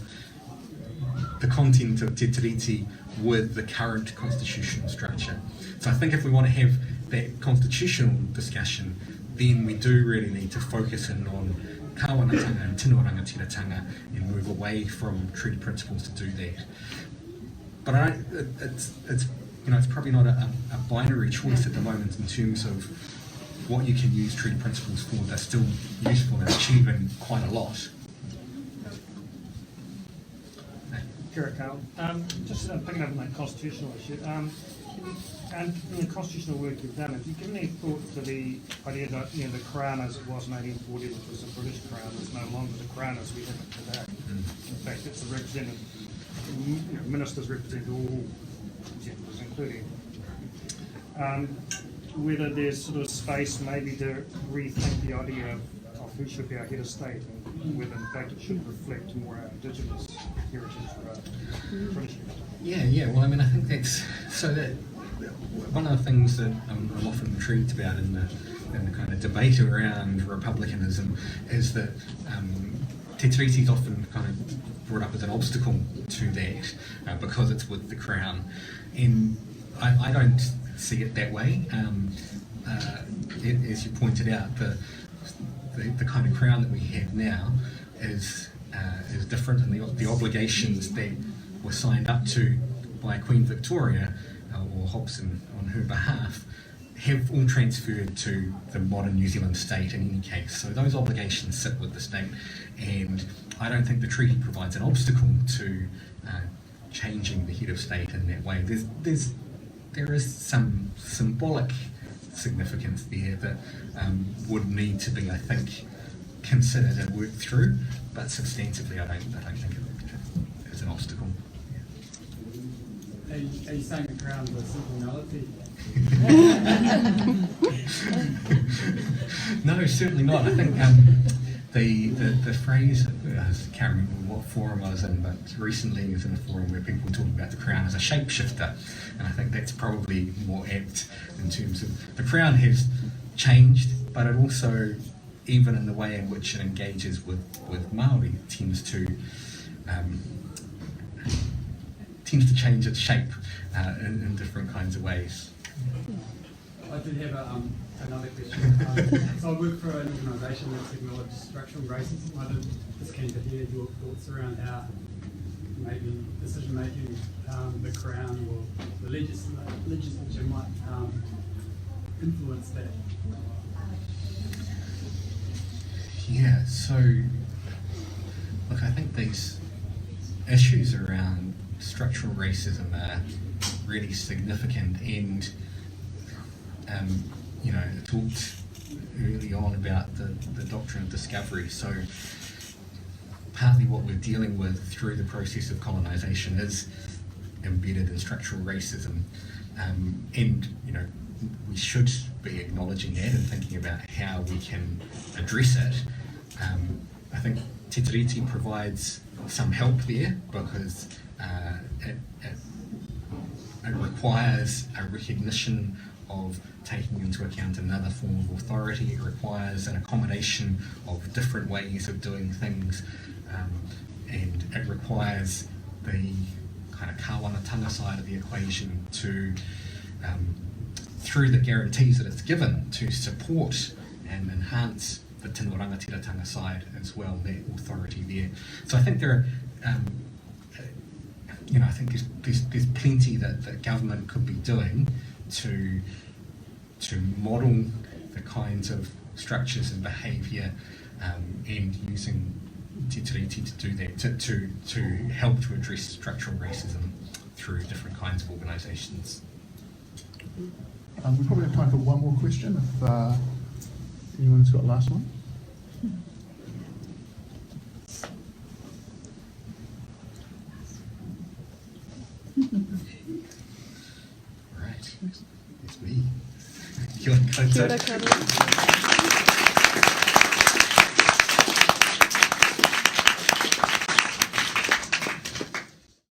the content of Te Tiriti with the current constitutional structure. So I think if we want to have that constitutional discussion, then we do really need to focus in on kāwanatanga and tino rangatiratanga and move away from treaty principles to do that. But it's probably not a binary choice at the moment in terms of what you can use treaty principles for. They're still useful and achieving quite a lot. Kia Carl. Just picking up on that constitutional issue, and in the constitutional work you've done, have you given any thought to the idea that the Crown as it was in 1840, which was the British Crown, is no longer the Crown as we have it today? In fact, it's a representative. Ministers represent all genders, including whether there's sort of space maybe to rethink the idea of who should be our head of state, and whether in fact it should reflect more our Indigenous heritage or our British heritage. Yeah. Well, I mean, I think that's so that one of the things that I'm often intrigued about in the kind of debate around republicanism is that Te Tiriti is often kind of brought up as an obstacle to that because it's with the Crown, and I don't see it that way. As you pointed out, the kind of Crown that we have now is different, and the obligations that were signed up to by Queen Victoria or Hobson on her behalf have all transferred to the modern New Zealand state in any case. So those obligations sit with the state, and I don't think the treaty provides an obstacle to changing the head of state in that way. There is some symbolic significance there that would need to be, I think, considered and worked through, but substantively I don't think it is an obstacle. Are you saying the Crown is a simple nullity? No, certainly not. I think the phrase, I can't remember what forum I was in, but recently I was in a forum where people were talking about the Crown as a shapeshifter, and I think that's probably more apt in terms of the Crown has changed, but it also, even in the way in which it engages with Māori, tends to change its shape in different kinds of ways. I did have another question. So I work for an organisation that's acknowledged structural racism. I just keen to hear your thoughts around how maybe decision making, the Crown or the legislature might influence that. Yeah, so look, I think these issues around structural racism are really significant, and I talked early on about the Doctrine of Discovery. So partly what we're dealing with through the process of colonisation is embedded in structural racism, and we should be acknowledging that and thinking about how we can address it. I think Te Tiriti provides some help there because it requires a recognition of taking into account another form of authority. It requires an accommodation of different ways of doing things, and it requires the kind of kāwanatanga side of the equation to, through the guarantees that it's given, to support and enhance the tino rangatiratanga side as well, that authority there. So I think there are I think there's plenty that government could be doing to model the kinds of structures and behaviour, and using Te Tiriti to do that, to help to address structural racism through different kinds of organisations. We probably have time for one more question if anyone's got a last one. Right, it's me. Kia ora koutou. Kia ora, Carwyn.